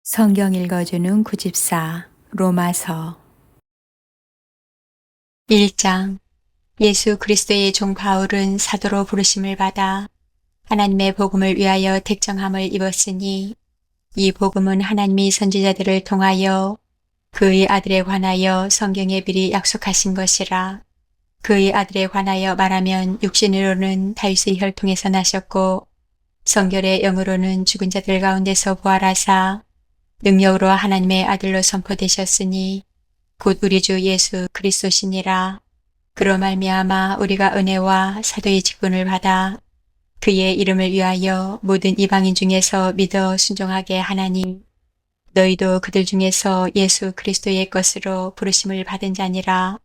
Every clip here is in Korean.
성경 읽어주는 구집사 로마서 1장. 예수 그리스도의 종 바울은 사도로 부르심을 받아 하나님의 복음을 위하여 택정함을 입었으니 이 복음은 하나님이 선지자들을 통하여 그의 아들에 관하여 성경에 미리 약속하신 것이라. 그의 아들에 관하여 말하면 육신으로는 다윗의 혈통에서 나셨고 성결의 영으로는 죽은 자들 가운데서 부활하사 능력으로 하나님의 아들로 선포되셨으니 곧 우리 주 예수 그리스도시니라. 그로 말미암아 우리가 은혜와 사도의 직분을 받아 그의 이름을 위하여 모든 이방인 중에서 믿어 순종하게 하나니 너희도 그들 중에서 예수 그리스도의 것으로 부르심을 받은 자니라.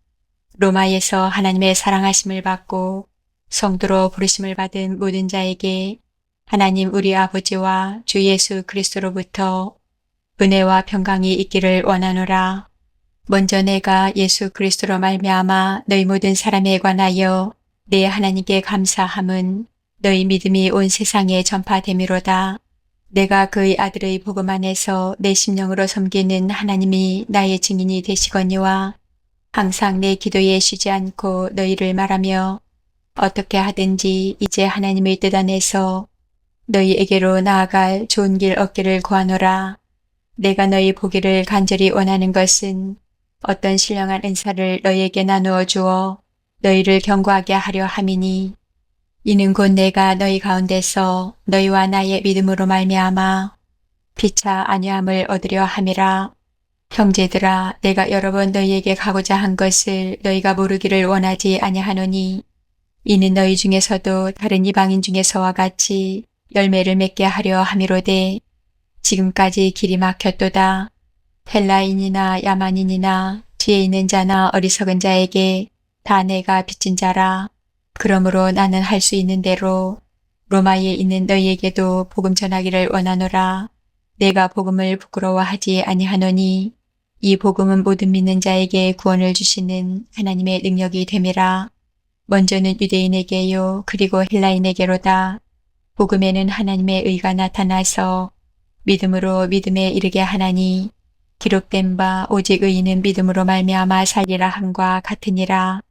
로마에서 하나님의 사랑하심을 받고 성도로 부르심을 받은 모든 자에게 하나님 우리 아버지와 주 예수 그리스도로부터 은혜와 평강이 있기를 원하노라. 먼저 내가 예수 그리스도로 말미암아 너희 모든 사람에 관하여 내 하나님께 감사함은 너희 믿음이 온 세상에 전파됨이로다. 내가 그의 아들의 복음 안에서 내 심령으로 섬기는 하나님이 나의 증인이 되시거니와 항상 내 기도에 쉬지 않고 너희를 말하며 어떻게 하든지 이제 하나님의 뜻 안에서 너희에게로 나아갈 좋은 길 얻기를 구하노라. 내가 너희 보기를 간절히 원하는 것은 어떤 신령한 은사를 너희에게 나누어 주어 너희를 견고하게 하려 함이니 이는 곧 내가 너희 가운데서 너희와 나의 믿음으로 말미암아 피차 안위함을 얻으려 함이라. 형제들아, 내가 여러 번 너희에게 가고자 한 것을 너희가 모르기를 원하지 아니하노니 이는 너희 중에서도 다른 이방인 중에서와 같이 열매를 맺게 하려 함이로되 지금까지 길이 막혔도다. 헬라인이나 야만인이나 뒤에 있는 자나 어리석은 자에게 다 내가 빚진 자라. 그러므로 나는 할 수 있는 대로 로마에 있는 너희에게도 복음 전하기를 원하노라. 내가 복음을 부끄러워하지 아니하노니 이 복음은 모든 믿는 자에게 구원을 주시는 하나님의 능력이 됨이라. 먼저는 유대인에게요 그리고 헬라인에게로다. 복음에는 하나님의 의가 나타나서 믿음으로 믿음에 이르게 하나니 기록된 바 오직 의인은 믿음으로 말미암아 살리라 함과 같으니라.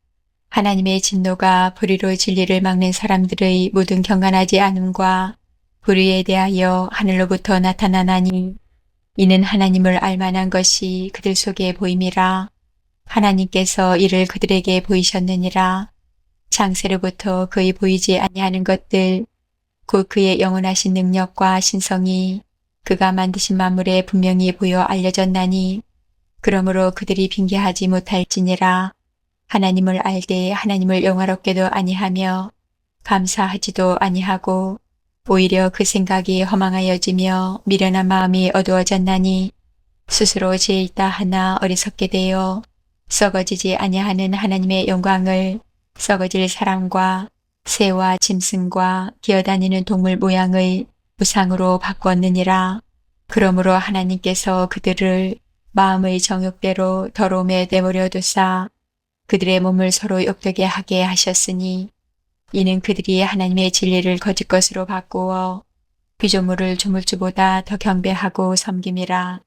하나님의 진노가 불의로 진리를 막는 사람들의 모든 경건하지 않음과 불의에 대하여 하늘로부터 나타나나니 이는 하나님을 알만한 것이 그들 속에 보임이라. 하나님께서 이를 그들에게 보이셨느니라. 창세로부터 그의 보이지 아니하는 것들 곧 그의 영원하신 능력과 신성이 그가 만드신 만물에 분명히 보여 알려졌나니 그러므로 그들이 빙계하지 못할지니라. 하나님을 알되 하나님을 영화롭게도 아니하며 감사하지도 아니하고 오히려 그 생각이 허망하여지며 미련한 마음이 어두워졌나니 스스로 죄 있다 하나 어리석게 되어 썩어지지 아니하는 하나님의 영광을 썩어질 사람과 새와 짐승과 기어다니는 동물 모양의 우상으로 바꾸었느니라. 그러므로 하나님께서 그들을 마음의 정욕대로 더러움에 내버려 두사 그들의 몸을 서로 욕되게 하게 하셨으니 이는 그들이 하나님의 진리를 거짓 것으로 바꾸어 피조물을 조물주보다 더 경배하고 섬김이라.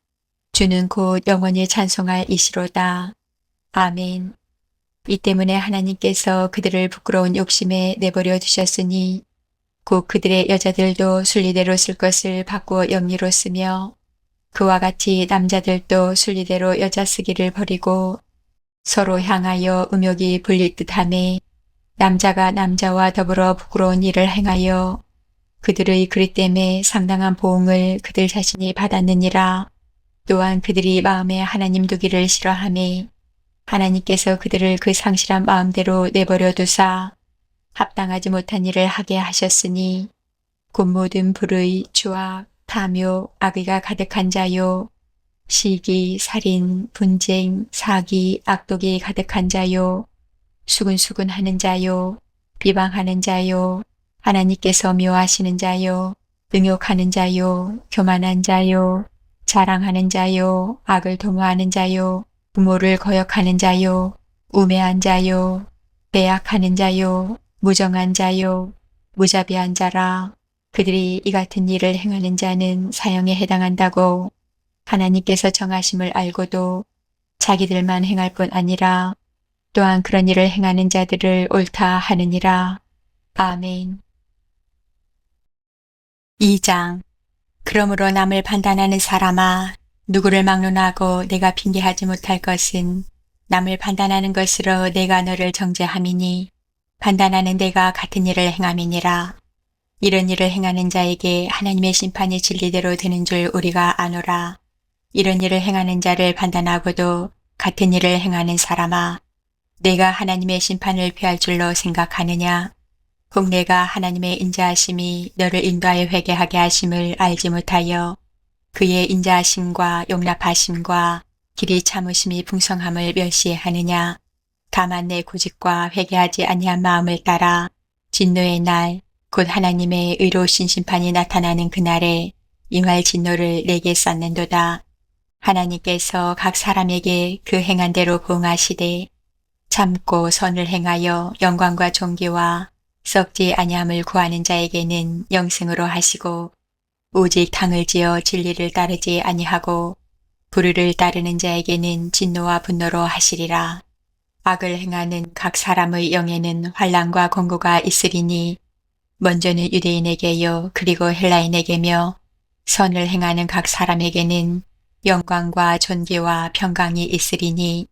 주는 곧 영원히 찬송할 이시로다. 아멘. 이 때문에 하나님께서 그들을 부끄러운 욕심에 내버려 두셨으니 곧 그들의 여자들도 순리대로 쓸 것을 바꾸어 영리로 쓰며 그와 같이 남자들도 순리대로 여자 쓰기를 버리고 서로 향하여 음욕이 불릴 듯하매 남자가 남자와 더불어 부끄러운 일을 행하여 그들의 그릇 때문에 상당한 보응을 그들 자신이 받았느니라. 또한 그들이 마음에 하나님 두기를 싫어하매 하나님께서 그들을 그 상실한 마음대로 내버려 두사 합당하지 못한 일을 하게 하셨으니 곧 모든 불의, 추악, 탐욕, 악의가 가득한 자요 시기, 살인, 분쟁, 사기, 악독이 가득한 자요 수근수근하는 자요 비방하는 자요 하나님께서 미워하시는 자요 능욕하는 자요 교만한 자요 자랑하는 자요 악을 도모하는 자요 부모를 거역하는 자요 우매한 자요 배약하는 자요 무정한 자요 무자비한 자라. 그들이 이 같은 일을 행하는 자는 사형에 해당한다고 하나님께서 정하심을 알고도 자기들만 행할 뿐 아니라 또한 그런 일을 행하는 자들을 옳다 하느니라. 아멘. 2장. 그러므로 남을 판단하는 사람아, 누구를 막론하고 내가 핑계하지 못할 것은 남을 판단하는 것으로 내가 너를 정죄함이니 판단하는 내가 같은 일을 행함이니라. 이런 일을 행하는 자에게 하나님의 심판이 진리대로 되는 줄 우리가 아노라. 이런 일을 행하는 자를 판단하고도 같은 일을 행하는 사람아, 내가 하나님의 심판을 피할 줄로 생각하느냐? 혹 내가 하나님의 인자하심이 너를 인도하여 회개하게 하심을 알지 못하여 그의 인자하심과 용납하심과 길이 참으심이 풍성함을 멸시하느냐? 다만 내 고집과 회개하지 아니한 마음을 따라 진노의 날, 곧 하나님의 의로우신 심판이 나타나는 그날에 임할 진노를 내게 쏟는도다. 하나님께서 각 사람에게 그 행한 대로 보응하시되 참고 선을 행하여 영광과 존귀와 썩지 아니함을 구하는 자에게는 영생으로 하시고 오직 당을 지어 진리를 따르지 아니하고 불의를 따르는 자에게는 진노와 분노로 하시리라. 악을 행하는 각 사람의 영에는 환난과 공고가 있으리니 먼저는 유대인에게요 그리고 헬라인에게며 선을 행하는 각 사람에게는 영광과 존귀와 평강이 있으리니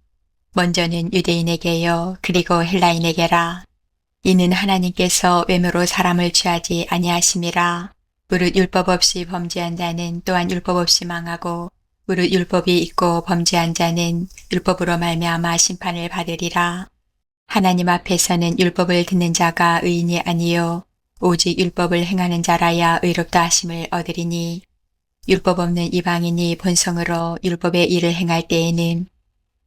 먼저는 유대인에게요 그리고 헬라인에게라. 이는 하나님께서 외모로 사람을 취하지 아니하심이라. 무릇 율법 없이 범죄한 자는 또한 율법 없이 망하고 무릇 율법이 있고 범죄한 자는 율법으로 말미암아 심판을 받으리라. 하나님 앞에서는 율법을 듣는 자가 의인이 아니요 오직 율법을 행하는 자라야 의롭다 하심을 얻으리니 율법 없는 이방인이 본성으로 율법의 일을 행할 때에는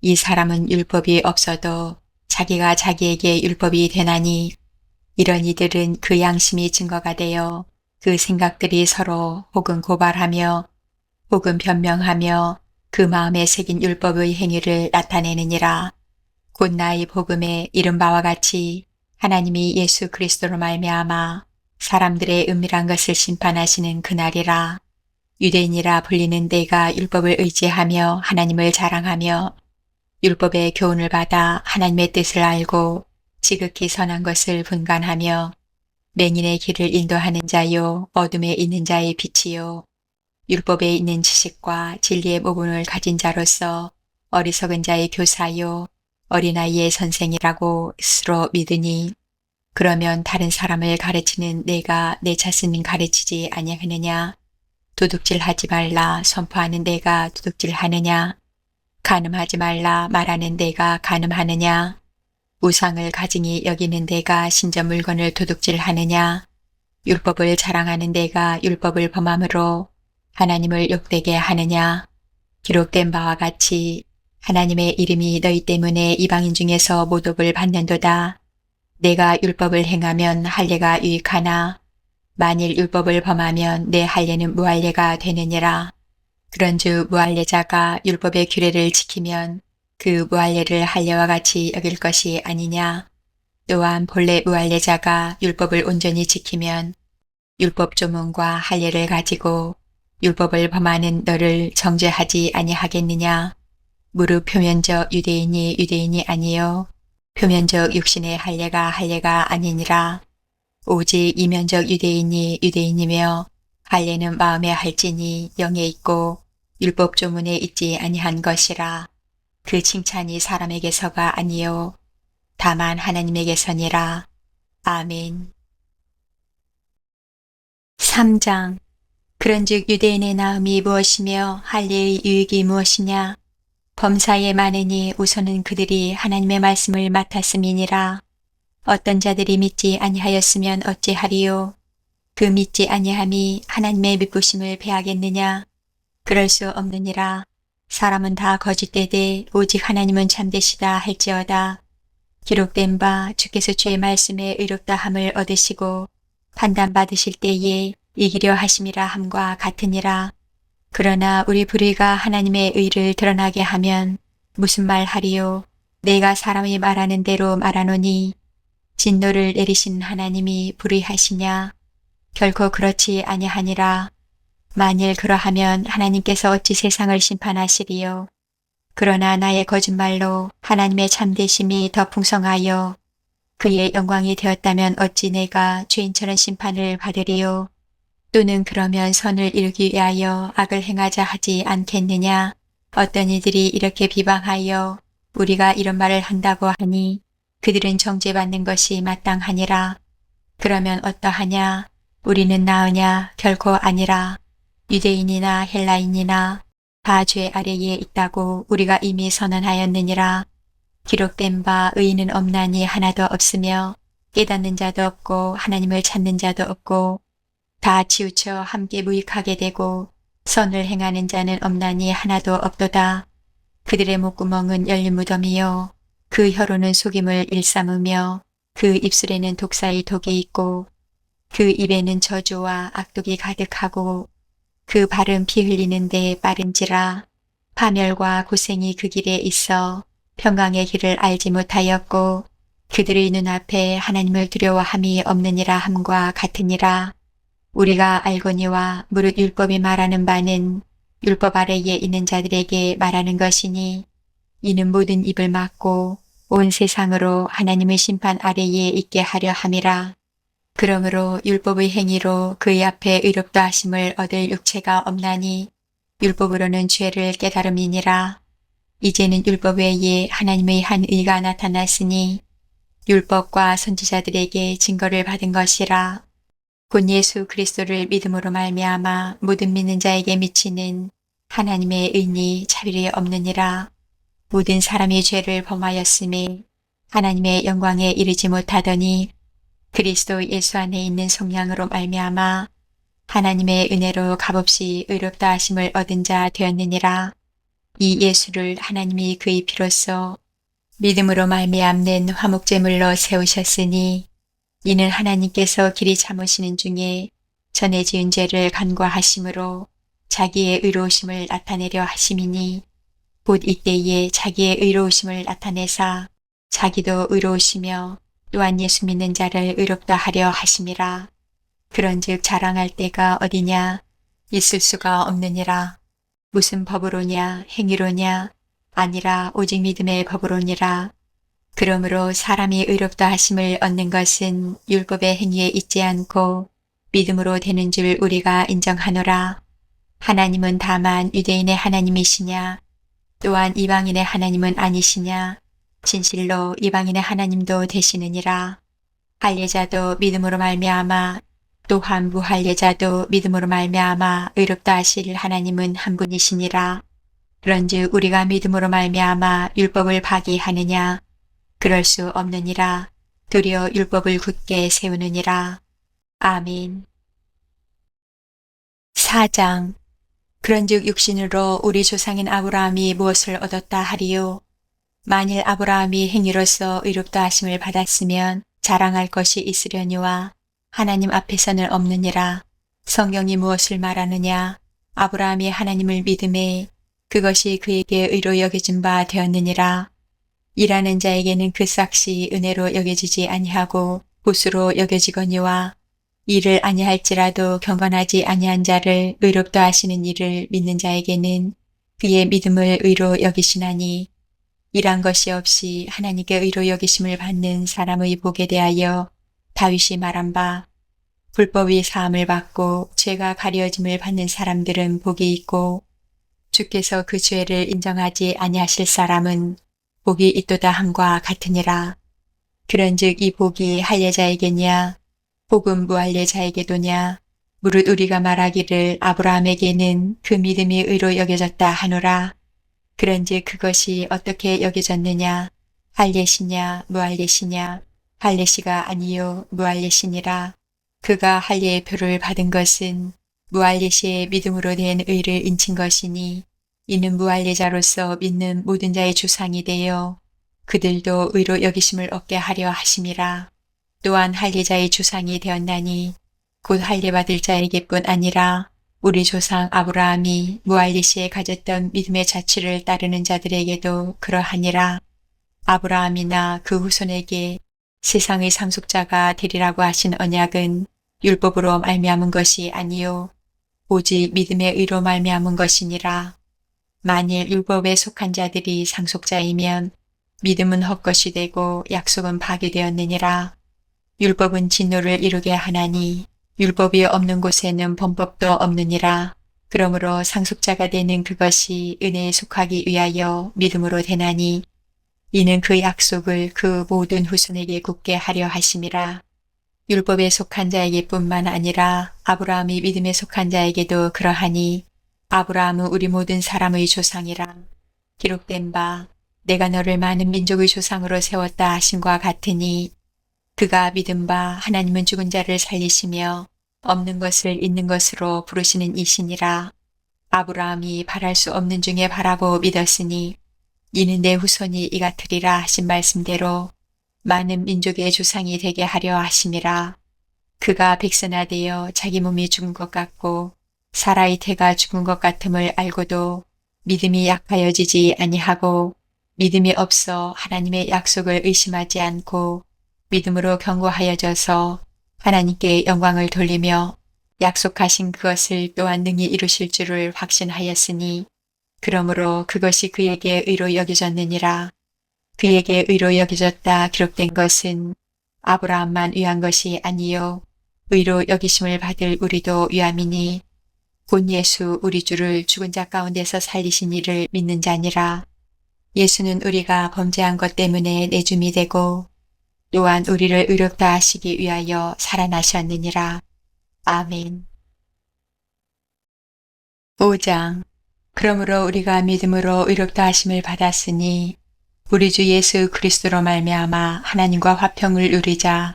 이 사람은 율법이 없어도 자기가 자기에게 율법이 되나니 이런 이들은 그 양심이 증거가 되어 그 생각들이 서로 혹은 고발하며 혹은 변명하며 그 마음에 새긴 율법의 행위를 나타내느니라. 곧 나의 복음에 이른 바와 같이 하나님이 예수 그리스도로 말미암아 사람들의 은밀한 것을 심판하시는 그날이라. 유대인이라 불리는 내가 율법을 의지하며 하나님을 자랑하며 율법의 교훈을 받아 하나님의 뜻을 알고 지극히 선한 것을 분간하며 맹인의 길을 인도하는 자요 어둠에 있는 자의 빛이요 율법에 있는 지식과 진리의 모분을 가진 자로서 어리석은 자의 교사요 어린아이의 선생이라고 스스로 믿으니 그러면 다른 사람을 가르치는 내가 내 자신을 가르치지 아니하느냐? 도둑질하지 말라 선포하는 내가 도둑질하느냐? 간음하지 말라 말하는 내가 간음하느냐? 우상을 가증히 여기는 내가 신전 물건을 도둑질하느냐? 율법을 자랑하는 내가 율법을 범함으로 하나님을 욕되게 하느냐? 기록된 바와 같이 하나님의 이름이 너희 때문에 이방인 중에서 모독을 받는도다. 내가 율법을 행하면 할례가 유익하나 만일 율법을 범하면 내 할례는 무할례가 되느니라. 그런즉 무할례자가 율법의 규례를 지키면 그 무할례를 할례와 같이 여길 것이 아니냐. 또한 본래 무할례자가 율법을 온전히 지키면 율법 조문과 할례를 가지고 율법을 범하는 너를 정죄하지 아니하겠느냐. 무릇 표면적 유대인이 유대인이 아니요 표면적 육신의 할례가 아니니라. 오직 이면적 유대인이 유대인이며 할례는 마음에 할지니 영에 있고 율법 조문에 있지 아니한 것이라. 그 칭찬이 사람에게서가 아니요 다만 하나님에게서니라. 아멘. 3장. 그런즉 유대인의 나음이 무엇이며 할례의 유익이 무엇이냐? 범사에 많으니 우선은 그들이 하나님의 말씀을 맡았음이니라. 어떤 자들이 믿지 아니하였으면 어찌하리요? 그 믿지 아니함이 하나님의 믿부심을 배하겠느냐? 그럴 수 없느니라. 사람은 다 거짓되되 오직 하나님은 참되시다 할지어다. 기록된 바 주께서 주의 말씀에 의롭다함을 얻으시고 판단받으실 때에 이기려 하심이라 함과 같으니라. 그러나 우리 불의가 하나님의 의를 드러나게 하면 무슨 말 하리요? 내가 사람이 말하는 대로 말하노니 진노를 내리신 하나님이 불의하시냐? 결코 그렇지 아니하니라. 만일 그러하면 하나님께서 어찌 세상을 심판하시리요. 그러나 나의 거짓말로 하나님의 참되심이 더 풍성하여 그의 영광이 되었다면 어찌 내가 죄인처럼 심판을 받으리요. 또는 그러면 선을 이루기 위하여 악을 행하자 하지 않겠느냐. 어떤 이들이 이렇게 비방하여 우리가 이런 말을 한다고 하니 그들은 정죄받는 것이 마땅하니라. 그러면 어떠하냐? 우리는 나으냐? 결코 아니라. 유대인이나 헬라인이나 다 죄 아래에 있다고 우리가 이미 선언하였느니라. 기록된 바 의인은 없나니 하나도 없으며 깨닫는 자도 없고 하나님을 찾는 자도 없고 다 치우쳐 함께 무익하게 되고 선을 행하는 자는 없나니 하나도 없도다. 그들의 목구멍은 열린 무덤이요 그 혀로는 속임을 일삼으며 그 입술에는 독사의 독이 있고 그 입에는 저주와 악독이 가득하고 그 발은 피 흘리는데 빠른지라. 파멸과 고생이 그 길에 있어 평강의 길을 알지 못하였고 그들의 눈앞에 하나님을 두려워함이 없느니라 함과 같으니라. 우리가 알거니와 무릇 율법이 말하는 바는 율법 아래에 있는 자들에게 말하는 것이니 이는 모든 입을 막고 온 세상으로 하나님의 심판 아래에 있게 하려 함이라. 그러므로 율법의 행위로 그의 앞에 의롭다 하심을 얻을 육체가 없나니 율법으로는 죄를 깨달음이니라. 이제는 율법 외에 하나님의 한 의가 나타났으니 율법과 선지자들에게 증거를 받은 것이라. 곧 예수 그리스도를 믿음으로 말미암아 모든 믿는 자에게 미치는 하나님의 의니 차별이 없느니라. 모든 사람이 죄를 범하였음에 하나님의 영광에 이르지 못하더니 그리스도 예수 안에 있는 성령으로 말미암아 하나님의 은혜로 값없이 의롭다 하심을 얻은 자 되었느니라. 이 예수를 하나님이 그의 피로써 믿음으로 말미암는 화목제물로 세우셨으니 이는 하나님께서 길이 참으시는 중에 전에 지은 죄를 간과하심으로 자기의 의로우심을 나타내려 하심이니 곧 이때에 자기의 의로우심을 나타내사 자기도 의로우시며 또한 예수 믿는 자를 의롭다 하려 하심이라. 그런즉 자랑할 때가 어디냐? 있을 수가 없느니라. 무슨 법으로냐? 행위로냐? 아니라 오직 믿음의 법으로니라. 그러므로 사람이 의롭다 하심을 얻는 것은 율법의 행위에 있지 않고 믿음으로 되는 줄 우리가 인정하노라. 하나님은 다만 유대인의 하나님이시냐? 또한 이방인의 하나님은 아니시냐? 진실로 이방인의 하나님도 되시느니라. 할례자도 믿음으로 말미암아 또한 무할례자도 믿음으로 말미암아 의롭다 하실 하나님은 한 분이시니라. 그런즉 우리가 믿음으로 말미암아 율법을 파기하느냐? 그럴 수 없느니라. 도리어 율법을 굳게 세우느니라. 아멘. 4장. 그런즉 육신으로 우리 조상인 아브라함이 무엇을 얻었다 하리요? 만일 아브라함이 행위로서 의롭다 하심을 받았으면 자랑할 것이 있으려니와 하나님 앞에서는 없느니라. 성경이 무엇을 말하느냐? 아브라함이 하나님을 믿음에 그것이 그에게 의로 여겨진 바 되었느니라. 일하는 자에게는 그 삭시 은혜로 여겨지지 아니하고 봇으로 여겨지거니와 일을 아니할지라도 경건하지 아니한 자를 의롭다 하시는 일을 믿는 자에게는 그의 믿음을 의로 여기시나니 일한 것이 없이 하나님께 의로 여기심을 받는 사람의 복에 대하여 다윗이 말한 바 불법이 사함을 받고 죄가 가려짐을 받는 사람들은 복이 있고 주께서 그 죄를 인정하지 아니하실 사람은 복이 있도다 함과 같으니라. 그런즉 이 복이 할례자에게냐 혹은 무할례자에게도냐 무릇 우리가 말하기를 아브라함에게는 그 믿음이 의로 여겨졌다 하노라. 그런즉 그것이 어떻게 여겨졌느냐? 할례시냐 무할례시냐? 할례시가 아니요 무할례시니라. 그가 할례의 표를 받은 것은 무할례시의 믿음으로 된 의를 인친 것이니 이는 무할례자로서 믿는 모든 자의 주상이 되어 그들도 의로 여기심을 얻게 하려 하심이라. 또한 할례자의 주상이 되었나니 곧 할례받을 자에게뿐 아니라 우리 조상 아브라함이 무할례시에 가졌던 믿음의 자취를 따르는 자들에게도 그러하니라. 아브라함이나 그 후손에게 세상의 상속자가 되리라고 하신 언약은 율법으로 말미암은 것이 아니요 오직 믿음의 의로 말미암은 것이니라. 만일 율법에 속한 자들이 상속자이면 믿음은 헛것이 되고 약속은 파기되었느니라. 율법은 진노를 이루게 하나니 율법이 없는 곳에는 범법도 없느니라. 그러므로 상속자가 되는 그것이 은혜에 속하기 위하여 믿음으로 되나니 이는 그 약속을 그 모든 후손에게 굳게 하려 하심이라. 율법에 속한 자에게 뿐만 아니라 아브라함이 믿음에 속한 자에게도 그러하니 아브라함은 우리 모든 사람의 조상이라. 기록된 바 내가 너를 많은 민족의 조상으로 세웠다 하심과 같으니 그가 믿은 바 하나님은 죽은 자를 살리시며 없는 것을 있는 것으로 부르시는 이시니라. 아브라함이 바랄 수 없는 중에 바라고 믿었으니 이는 내 후손이 이 같으리라 하신 말씀대로 많은 민족의 조상이 되게 하려 하심이라. 그가 백선화되어 자기 몸이 죽은 것 같고 사라의 태가 죽은 것 같음을 알고도 믿음이 약하여지지 아니하고 믿음이 없어 하나님의 약속을 의심하지 않고 믿음으로 견고하여져서 하나님께 영광을 돌리며 약속하신 그것을 또한 능히 이루실 줄을 확신하였으니 그러므로 그것이 그에게 의로 여겨졌느니라. 그에게 의로 여겨졌다 기록된 것은 아브라함만 위한 것이 아니요 의로 여기심을 받을 우리도 위함이니 곧 예수 우리 주를 죽은 자 가운데서 살리신 이를 믿는 자니라. 예수는 우리가 범죄한 것 때문에 내줌이 되고 또한 우리를 의롭다 하시기 위하여 살아나셨느니라. 아멘. 5장. 그러므로 우리가 믿음으로 의롭다 하심을 받았으니 우리 주 예수 그리스도로 말미암아 하나님과 화평을 누리자.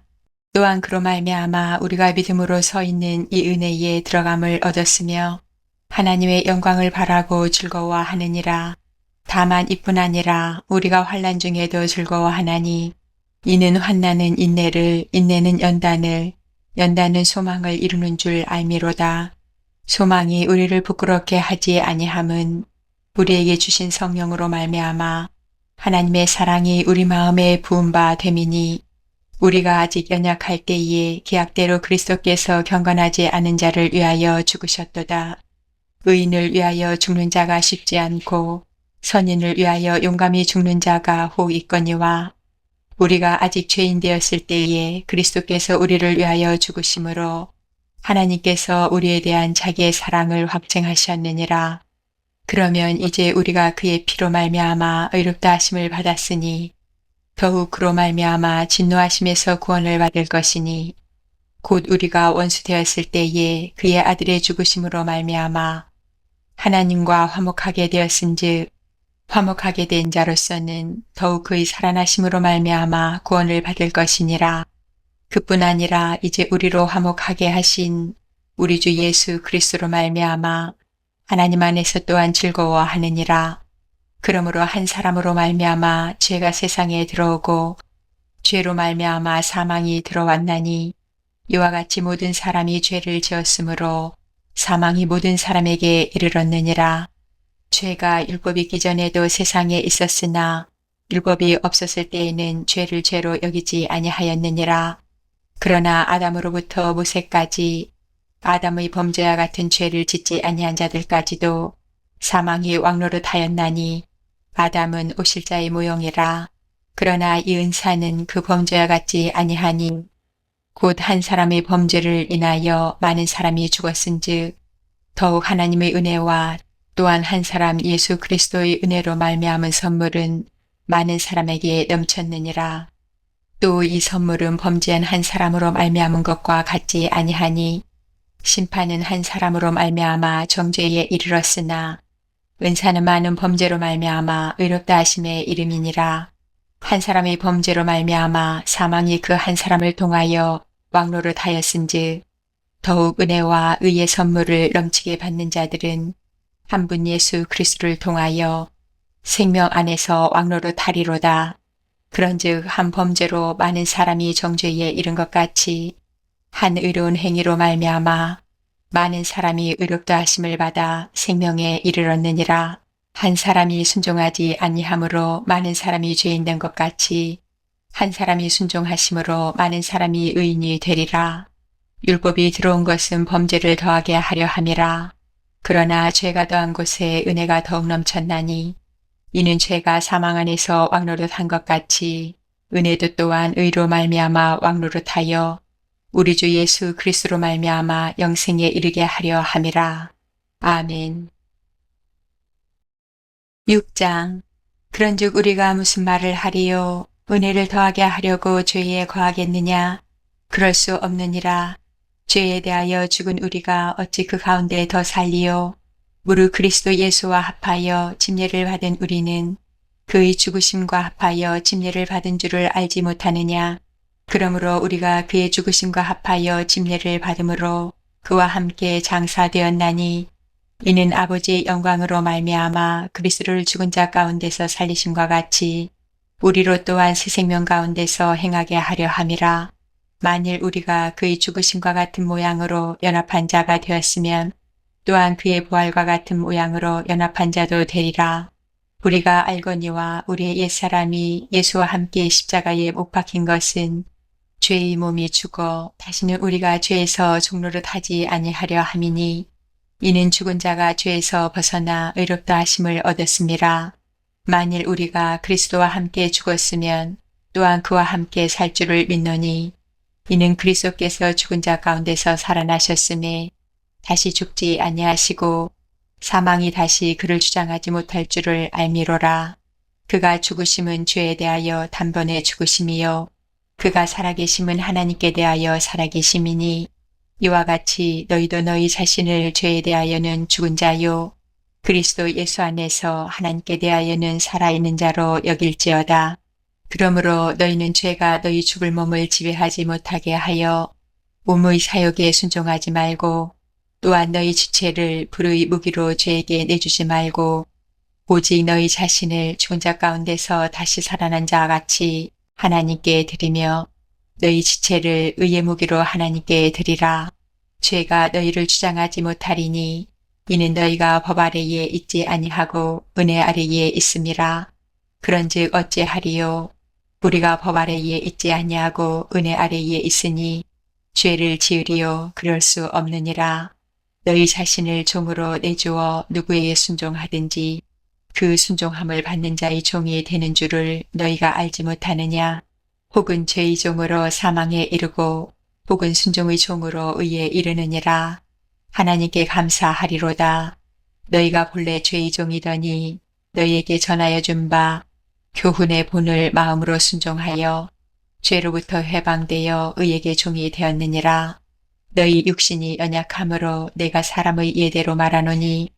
또한 그로 말미암아 우리가 믿음으로 서 있는 이 은혜에 들어감을 얻었으며 하나님의 영광을 바라고 즐거워하느니라. 다만 이뿐 아니라 우리가 환난 중에도 즐거워하나니 이는 환난은 인내를, 인내는 연단을, 연단은 소망을 이루는 줄 알미로다. 소망이 우리를 부끄럽게 하지 아니함은 우리에게 주신 성령으로 말미암아 하나님의 사랑이 우리 마음에 부은 바 됨이니 우리가 아직 연약할 때에 계약대로 그리스도께서 경건하지 않은 자를 위하여 죽으셨도다. 의인을 위하여 죽는 자가 쉽지 않고 선인을 위하여 용감히 죽는 자가 혹 있거니와 우리가 아직 죄인 되었을 때에 그리스도께서 우리를 위하여 죽으심으로 하나님께서 우리에 대한 자기의 사랑을 확증하셨느니라. 그러면 이제 우리가 그의 피로 말미암아 의롭다 하심을 받았으니 더욱 그로 말미암아 진노하심에서 구원을 받을 것이니 곧 우리가 원수 되었을 때에 그의 아들의 죽으심으로 말미암아 하나님과 화목하게 되었은즉 화목하게 된 자로서는 더욱 그의 살아나심으로 말미암아 구원을 받을 것이니라. 그뿐 아니라 이제 우리로 화목하게 하신 우리 주 예수 그리스도로 말미암아 하나님 안에서 또한 즐거워하느니라. 그러므로 한 사람으로 말미암아 죄가 세상에 들어오고 죄로 말미암아 사망이 들어왔나니 이와 같이 모든 사람이 죄를 지었으므로 사망이 모든 사람에게 이르렀느니라. 죄가 율법이 있기 전에도 세상에 있었으나 율법이 없었을 때에는 죄를 죄로 여기지 아니하였느니라. 그러나 아담으로부터 모세까지 아담의 범죄와 같은 죄를 짓지 아니한 자들까지도 사망이 왕노릇하였나니 아담은 오실자의 모형이라. 그러나 이 은사는 그 범죄와 같지 아니하니 곧 한 사람의 범죄를 인하여 많은 사람이 죽었은즉 더욱 하나님의 은혜와 또한 한 사람 예수 그리스도의 은혜로 말미암은 선물은 많은 사람에게 넘쳤느니라. 또 이 선물은 범죄한 한 사람으로 말미암은 것과 같지 아니하니 심판은 한 사람으로 말미암아 정죄에 이르렀으나 은사는 많은 범죄로 말미암아 의롭다 하심의 이름이니라. 한 사람의 범죄로 말미암아 사망이 그 한 사람을 통하여 왕노릇하였은즉 더욱 은혜와 의의 선물을 넘치게 받는 자들은 한 분 예수 그리스도를 통하여 생명 안에서 왕노릇하리로다. 그런즉 한 범죄로 많은 사람이 정죄에 이른 것 같이 한 의로운 행위로 말미암아 많은 사람이 의롭다 하심을 받아 생명에 이르렀느니라. 한 사람이 순종하지 아니함으로 많은 사람이 죄인 된 것 같이 한 사람이 순종하심으로 많은 사람이 의인이 되리라. 율법이 들어온 것은 범죄를 더하게 하려 함이라. 그러나 죄가 더한 곳에 은혜가 더욱 넘쳤나니 이는 죄가 사망 안에서 왕노릇한 것 같이 은혜도 또한 의로 말미암아 왕노릇하여 우리 주 예수 그리스도로 말미암아 영생에 이르게 하려 함이라. 아멘. 6장. 그런즉 우리가 무슨 말을 하리요? 은혜를 더하게 하려고 죄에 거하겠느냐? 그럴 수 없느니라. 죄에 대하여 죽은 우리가 어찌 그 가운데 더 살리요? 무릇 그리스도 예수와 합하여 침례를 받은 우리는 그의 죽으심과 합하여 침례를 받은 줄을 알지 못하느냐? 그러므로 우리가 그의 죽으심과 합하여 침례를 받음으로 그와 함께 장사되었나니 이는 아버지의 영광으로 말미암아 그리스도를 죽은 자 가운데서 살리심과 같이 우리로 또한 새 생명 가운데서 행하게 하려 함이라. 만일 우리가 그의 죽으심과 같은 모양으로 연합한 자가 되었으면 또한 그의 부활과 같은 모양으로 연합한 자도 되리라. 우리가 알거니와 우리의 옛사람이 예수와 함께 십자가에 못 박힌 것은 죄의 몸이 죽어 다시는 우리가 죄에서 종노릇하지 아니하려 함이니 이는 죽은 자가 죄에서 벗어나 의롭다 하심을 얻었음이라. 만일 우리가 그리스도와 함께 죽었으면 또한 그와 함께 살 줄을 믿노니 이는 그리스도께서 죽은 자 가운데서 살아나셨음에 다시 죽지 아니하시고 사망이 다시 그를 주장하지 못할 줄을 알미로라. 그가 죽으심은 죄에 대하여 단번에 죽으심이요 그가 살아계심은 하나님께 대하여 살아계심이니 이와 같이 너희도 너희 자신을 죄에 대하여는 죽은 자요 그리스도 예수 안에서 하나님께 대하여는 살아있는 자로 여길지어다. 그러므로 너희는 죄가 너희 죽을 몸을 지배하지 못하게 하여 몸의 사욕에 순종하지 말고 또한 너희 지체를 불의 무기로 죄에게 내주지 말고 오직 너희 자신을 죽은 자 가운데서 다시 살아난 자와 같이 하나님께 드리며 너희 지체를 의의 무기로 하나님께 드리라. 죄가 너희를 주장하지 못하리니 이는 너희가 법 아래에 있지 아니하고 은혜 아래에 있음이라. 그런즉 어찌하리요? 우리가 법 아래에 있지 아니하고 은혜 아래에 있으니 죄를 지으리요? 그럴 수 없느니라. 너희 자신을 종으로 내주어 누구에게 순종하든지 그 순종함을 받는 자의 종이 되는 줄을 너희가 알지 못하느냐? 혹은 죄의 종으로 사망에 이르고 혹은 순종의 종으로 의에 이르느니라. 하나님께 감사하리로다. 너희가 본래 죄의 종이더니 너희에게 전하여 준 바 교훈의 본을 마음으로 순종하여 죄로부터 해방되어 의에게 종이 되었느니라. 너희 육신이 연약함으로 내가 사람의 예대로 말하노니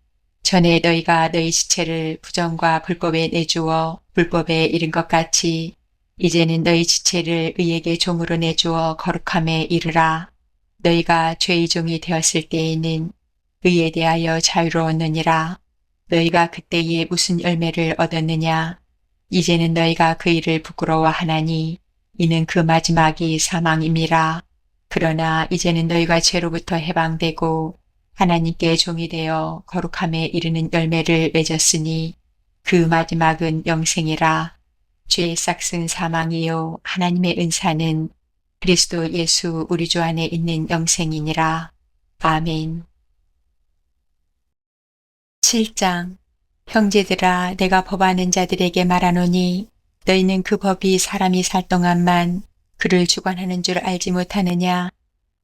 전에 너희가 너희 지체를 부정과 불법에 내주어 불법에 이른 것 같이 이제는 너희 지체를 의에게 종으로 내주어 거룩함에 이르라. 너희가 죄의 종이 되었을 때에는 의에 대하여 자유로웠느니라. 너희가 그때에 무슨 열매를 얻었느냐? 이제는 너희가 그 일을 부끄러워하나니 이는 그 마지막이 사망임이라. 그러나 이제는 너희가 죄로부터 해방되고 하나님께 종이 되어 거룩함에 이르는 열매를 맺었으니 그 마지막은 영생이라. 죄의 싹은 사망이요 하나님의 은사는 그리스도 예수 우리 주 안에 있는 영생이니라. 아멘. 7장. 형제들아 내가 법하는 자들에게 말하노니 너희는 그 법이 사람이 살 동안만 그를 주관하는 줄 알지 못하느냐.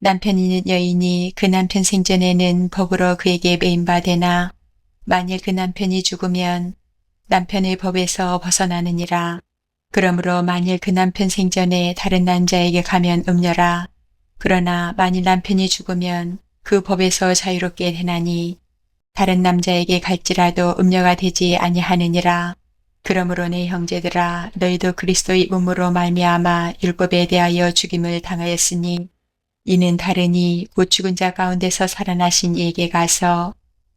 남편 있는 여인이 그 남편 생전에는 법으로 그에게 매임받으나 만일 그 남편이 죽으면 남편의 법에서 벗어나느니라. 그러므로 만일 그 남편 생전에 다른 남자에게 가면 음녀라. 그러나 만일 남편이 죽으면 그 법에서 자유롭게 되나니 다른 남자에게 갈지라도 음녀가 되지 아니하느니라. 그러므로 내 형제들아 너희도 그리스도의 몸으로 말미암아 율법에 대하여 죽임을 당하였으니 이는 다르니 곧 죽은 자 가운데서 살아나신 이에게 가서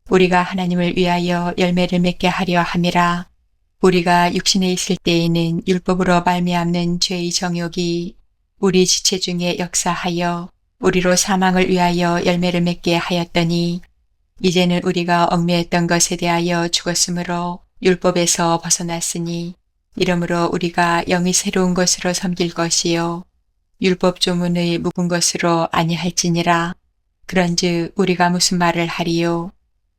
우리가 하나님을 위하여 열매를 맺게 하려 함이라. 우리가 육신에 있을 때에는 율법으로 말미암는 죄의 정욕이 우리 지체 중에 역사하여 우리로 사망을 위하여 열매를 맺게 하였더니 이제는 우리가 얽매였던 것에 대하여 죽었으므로 율법에서 벗어났으니 이러므로 우리가 영이 새로운 것으로 섬길 것이요 율법 조문의 묵은 것으로 아니할지니라. 그런즉 우리가 무슨 말을 하리요?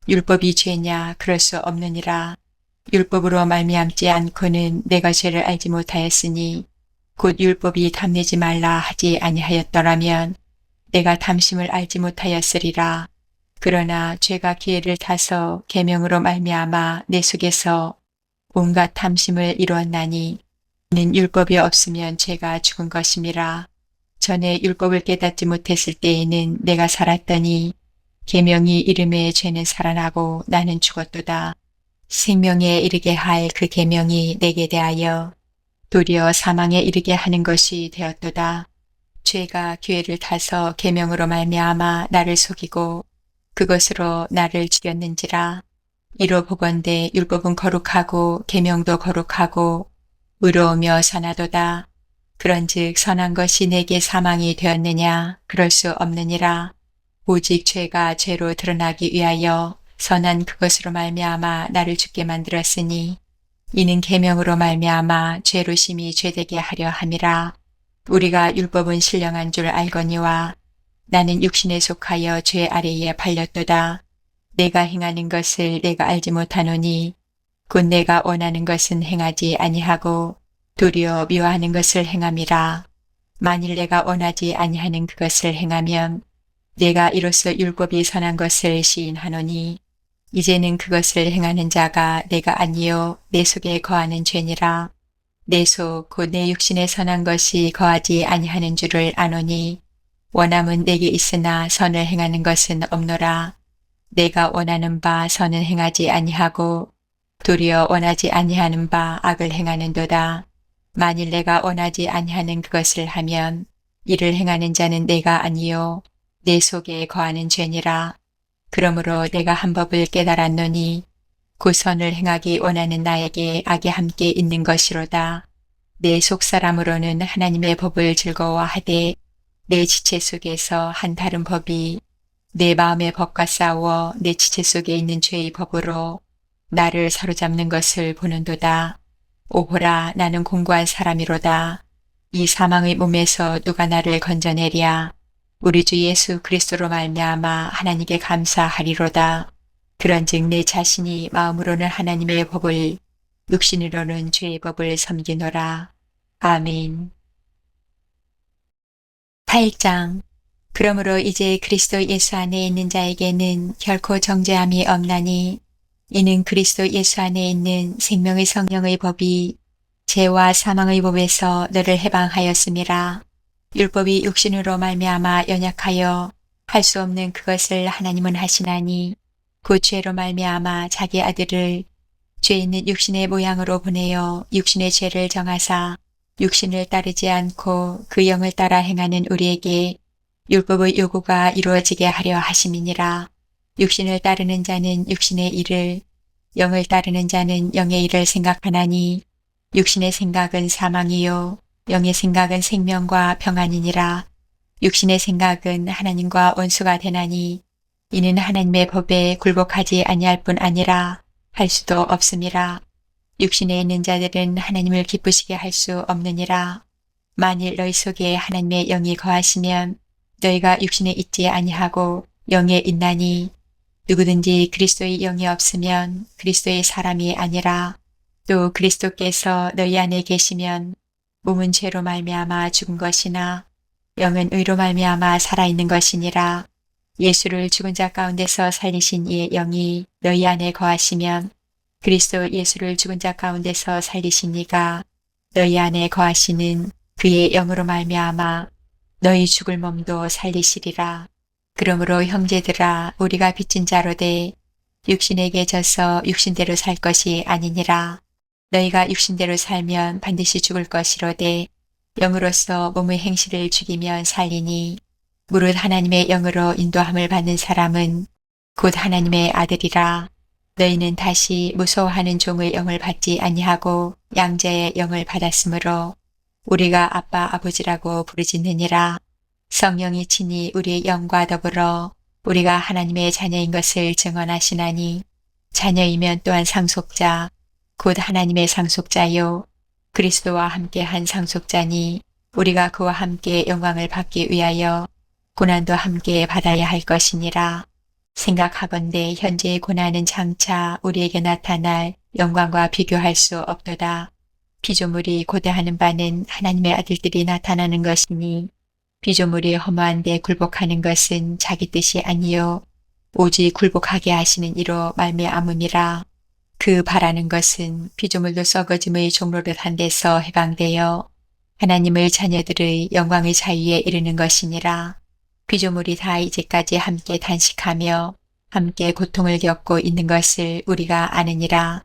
율법이 죄냐? 그럴 수 없느니라. 율법으로 말미암지 않고는 내가 죄를 알지 못하였으니 곧 율법이 탐내지 말라 하지 아니하였더라면 내가 탐심을 알지 못하였으리라. 그러나 죄가 기회를 타서 계명으로 말미암아 내 속에서 온갖 탐심을 이루었나니 이는 율법이 없으면 죄가 죽은 것임이라. 전에 율법을 깨닫지 못했을 때에는 내가 살았더니 계명이 이름에 죄는 살아나고 나는 죽었도다. 생명에 이르게 할 그 계명이 내게 대하여 도리어 사망에 이르게 하는 것이 되었도다. 죄가 기회를 타서 계명으로 말미암아 나를 속이고 그것으로 나를 죽였는지라. 이로 보건대 율법은 거룩하고 계명도 거룩하고 의로우며 선하도다. 그런즉 선한 것이 내게 사망이 되었느냐? 그럴 수 없느니라. 오직 죄가 죄로 드러나기 위하여 선한 그것으로 말미암아 나를 죽게 만들었으니 이는 계명으로 말미암아 죄로 심히 죄되게 하려 함이라. 우리가 율법은 신령한 줄 알거니와 나는 육신에 속하여 죄 아래에 팔렸도다. 내가 행하는 것을 내가 알지 못하노니 곧 내가 원하는 것은 행하지 아니하고 도리어 미워하는 것을 행함이라. 만일 내가 원하지 아니하는 그것을 행하면 내가 이로써 율법이 선한 것을 시인하노니 이제는 그것을 행하는 자가 내가 아니요 내 속에 거하는 죄니라. 내 속 곧 내 육신에 선한 것이 거하지 아니하는 줄을 아노니 원함은 내게 있으나 선을 행하는 것은 없노라. 내가 원하는 바 선은 행하지 아니하고 도리어 원하지 아니하는 바 악을 행하는도다. 만일 내가 원하지 아니하는 그것을 하면 이를 행하는 자는 내가 아니요 내 속에 거하는 죄니라. 그러므로 내가 한 법을 깨달았노니 그 선을 행하기 원하는 나에게 악이 함께 있는 것이로다. 내 속사람으로는 하나님의 법을 즐거워하되 내 지체 속에서 한 다른 법이 내 마음의 법과 싸워 내 지체 속에 있는 죄의 법으로 나를 사로잡는 것을 보는도다. 오호라 나는 공고한 사람이로다. 이 사망의 몸에서 누가 나를 건져내랴. 우리 주 예수 그리스도로 말미암아 하나님께 감사하리로다. 그런즉 내 자신이 마음으로는 하나님의 법을 육신으로는 죄의 법을 섬기노라. 아멘. 8장. 그러므로 이제 그리스도 예수 안에 있는 자에게는 결코 정죄함이 없나니 이는 그리스도 예수 안에 있는 생명의 성령의 법이 죄와 사망의 법에서 너를 해방하였음이라. 율법이 육신으로 말미암아 연약하여 할 수 없는 그것을 하나님은 하시나니 그 죄로 말미암아 자기 아들을 죄 있는 육신의 모양으로 보내어 육신의 죄를 정하사 육신을 따르지 않고 그 영을 따라 행하는 우리에게 율법의 요구가 이루어지게 하려 하심이니라. 육신을 따르는 자는 육신의 일을, 영을 따르는 자는 영의 일을 생각하나니 육신의 생각은 사망이요 영의 생각은 생명과 평안이니라. 육신의 생각은 하나님과 원수가 되나니 이는 하나님의 법에 굴복하지 아니할 뿐 아니라 할 수도 없음이라. 육신에 있는 자들은 하나님을 기쁘시게 할 수 없느니라. 만일 너희 속에 하나님의 영이 거하시면 너희가 육신에 있지 아니하고 영에 있나니 누구든지 그리스도의 영이 없으면 그리스도의 사람이 아니라. 또 그리스도께서 너희 안에 계시면 몸은 죄로 말미암아 죽은 것이나 영은 의로 말미암아 살아있는 것이니라. 예수를 죽은 자 가운데서 살리신 이의 영이 너희 안에 거하시면 그리스도 예수를 죽은 자 가운데서 살리신 이가 너희 안에 거하시는 그의 영으로 말미암아 너희 죽을 몸도 살리시리라. 그러므로 형제들아 우리가 빚진 자로되 육신에게 져서 육신대로 살 것이 아니니라. 너희가 육신대로 살면 반드시 죽을 것이로되 영으로서 몸의 행실을 죽이면 살리니 무릇 하나님의 영으로 인도함을 받는 사람은 곧 하나님의 아들이라. 너희는 다시 무서워하는 종의 영을 받지 아니하고 양자의 영을 받았으므로 우리가 아빠 아버지라고 부르짖느니라. 성령이 친히 우리의 영과 더불어 우리가 하나님의 자녀인 것을 증언하시나니 자녀이면 또한 상속자 곧 하나님의 상속자요 그리스도와 함께한 상속자니 우리가 그와 함께 영광을 받기 위하여 고난도 함께 받아야 할 것이니라. 생각하건대 현재의 고난은 장차 우리에게 나타날 영광과 비교할 수 없도다. 피조물이 고대하는 바는 하나님의 아들들이 나타나는 것이니 피조물이 허무한데 굴복하는 것은 자기 뜻이 아니요 오직 굴복하게 하시는 이로 말미암음이라. 그 바라는 것은 피조물도 썩어짐의 종로릇한 데서 해방되어 하나님의 자녀들의 영광의 자유에 이르는 것이니라. 피조물이 다 이제까지 함께 단식하며 함께 고통을 겪고 있는 것을 우리가 아느니라.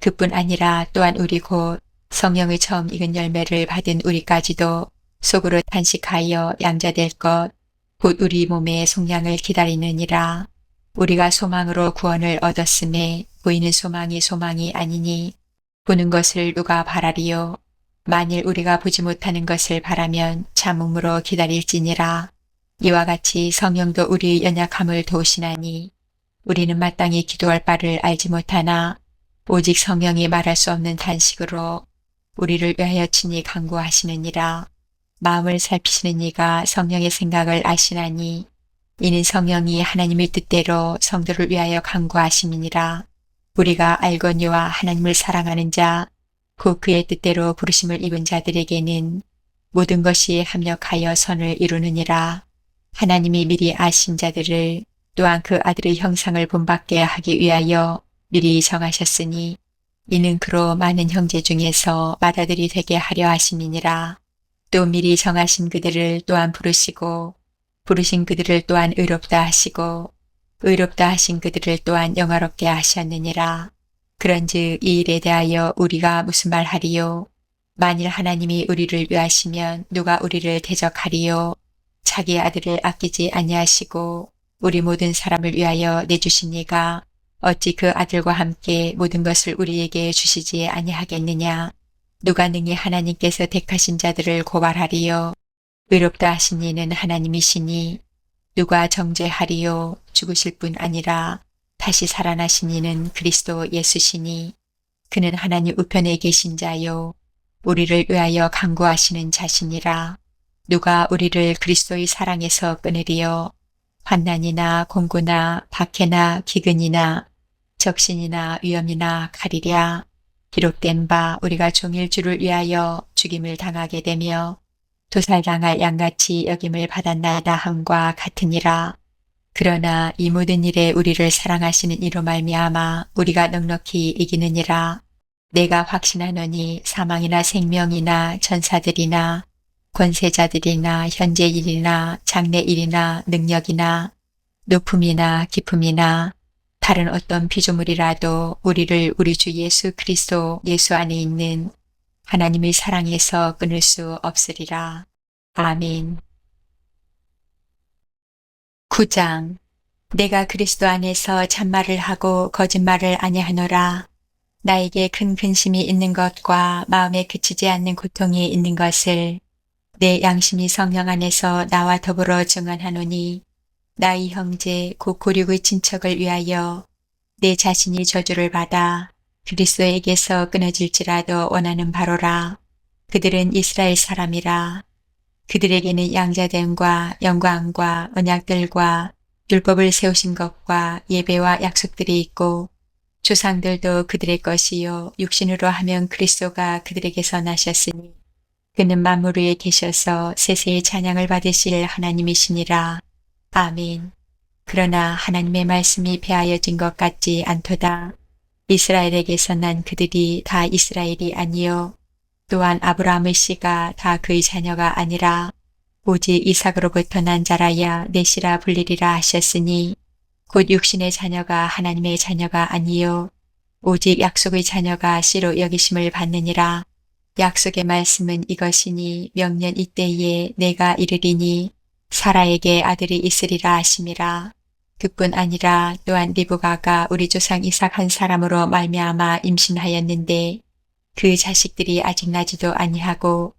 그뿐 아니라 또한 우리 곧 성령의 처음 익은 열매를 받은 우리까지도 속으로 탄식하여 양자될 것, 곧 우리 몸의 속량을 기다리느니라. 우리가 소망으로 구원을 얻었음에 보이는 소망이 아니니 보는 것을 누가 바라리요. 만일 우리가 보지 못하는 것을 바라면 참음으로 기다릴지니라. 이와 같이 성령도 우리의 연약함을 도우시나니 우리는 마땅히 기도할 바를 알지 못하나 오직 성령이 말할 수 없는 탄식으로 우리를 위하여 친히 간구하시느니라. 마음을 살피시는 이가 성령의 생각을 아시나니 이는 성령이 하나님의 뜻대로 성도를 위하여 간구하심이니라. 우리가 알거니와 하나님을 사랑하는 자, 곧 그의 뜻대로 부르심을 입은 자들에게는 모든 것이 합력하여 선을 이루느니라. 하나님이 미리 아신 자들을 또한 그 아들의 형상을 본받게 하기 위하여 미리 정하셨으니 이는 그로 많은 형제 중에서 맏아들이 되게 하려 하심이니라. 또 미리 정하신 그들을 또한 부르시고 부르신 그들을 또한 의롭다 하시고 의롭다 하신 그들을 또한 영화롭게 하셨느니라. 그런즉 이 일에 대하여 우리가 무슨 말하리요? 만일 하나님이 우리를 위하시면 누가 우리를 대적하리요? 자기 아들을 아끼지 아니하시고 우리 모든 사람을 위하여 내주신 이가 어찌 그 아들과 함께 모든 것을 우리에게 주시지 아니하겠느냐? 누가 능히 하나님께서 택하신 자들을 고발하리요? 의롭다 하신 이는 하나님이시니 누가 정죄하리요? 죽으실 뿐 아니라 다시 살아나신 이는 그리스도 예수시니 그는 하나님 우편에 계신 자요 우리를 위하여 간구하시는 자시니라. 누가 우리를 그리스도의 사랑에서 끊으리요? 환난이나 공고나 박해나 기근이나 적신이나 위험이나 칼이랴. 기록된 바 우리가 종일 주를 위하여 죽임을 당하게 되며 도살당할 양같이 여김을 받았나이다 함과 같으니라. 그러나 이 모든 일에 우리를 사랑하시는 이로 말미암아 우리가 넉넉히 이기느니라. 내가 확신하노니 사망이나 생명이나 전사들이나 권세자들이나 현재 일이나 장래 일이나 능력이나 높음이나 깊음이나 다른 어떤 피조물이라도 우리를 우리 주 예수 그리스도 예수 안에 있는 하나님의 사랑에서 끊을 수 없으리라. 아멘. 9장. 내가 그리스도 안에서 참말을 하고 거짓말을 아니하노라. 나에게 큰 근심이 있는 것과 마음에 그치지 않는 고통이 있는 것을 내 양심이 성령 안에서 나와 더불어 증언하노니 나의 형제 곧 고륙의 친척을 위하여 내 자신이 저주를 받아 그리스도에게서 끊어질지라도 원하는 바로라. 그들은 이스라엘 사람이라. 그들에게는 양자됨과 영광과 언약들과 율법을 세우신 것과 예배와 약속들이 있고 조상들도 그들의 것이요 육신으로 하면 그리스도가 그들에게서 나셨으니 그는 만물 위에 계셔서 세세의 찬양을 받으실 하나님이시니라. 아멘. 그러나 하나님의 말씀이 배하여진 것 같지 않도다. 이스라엘에게서 난 그들이 다 이스라엘이 아니요 또한 아브라함의 씨가 다 그의 자녀가 아니라 오직 이삭으로부터 난 자라야 내 씨라 불리리라 하셨으니 곧 육신의 자녀가 하나님의 자녀가 아니요 오직 약속의 자녀가 씨로 여기심을 받느니라. 약속의 말씀은 이것이니 명년 이때에 내가 이르리니 사라에게 아들이 있으리라 하심이라. 그뿐 아니라 또한 리브가가 우리 조상 이삭 한 사람으로 말미암아 임신하였는데 그 자식들이 아직 나지도 아니하고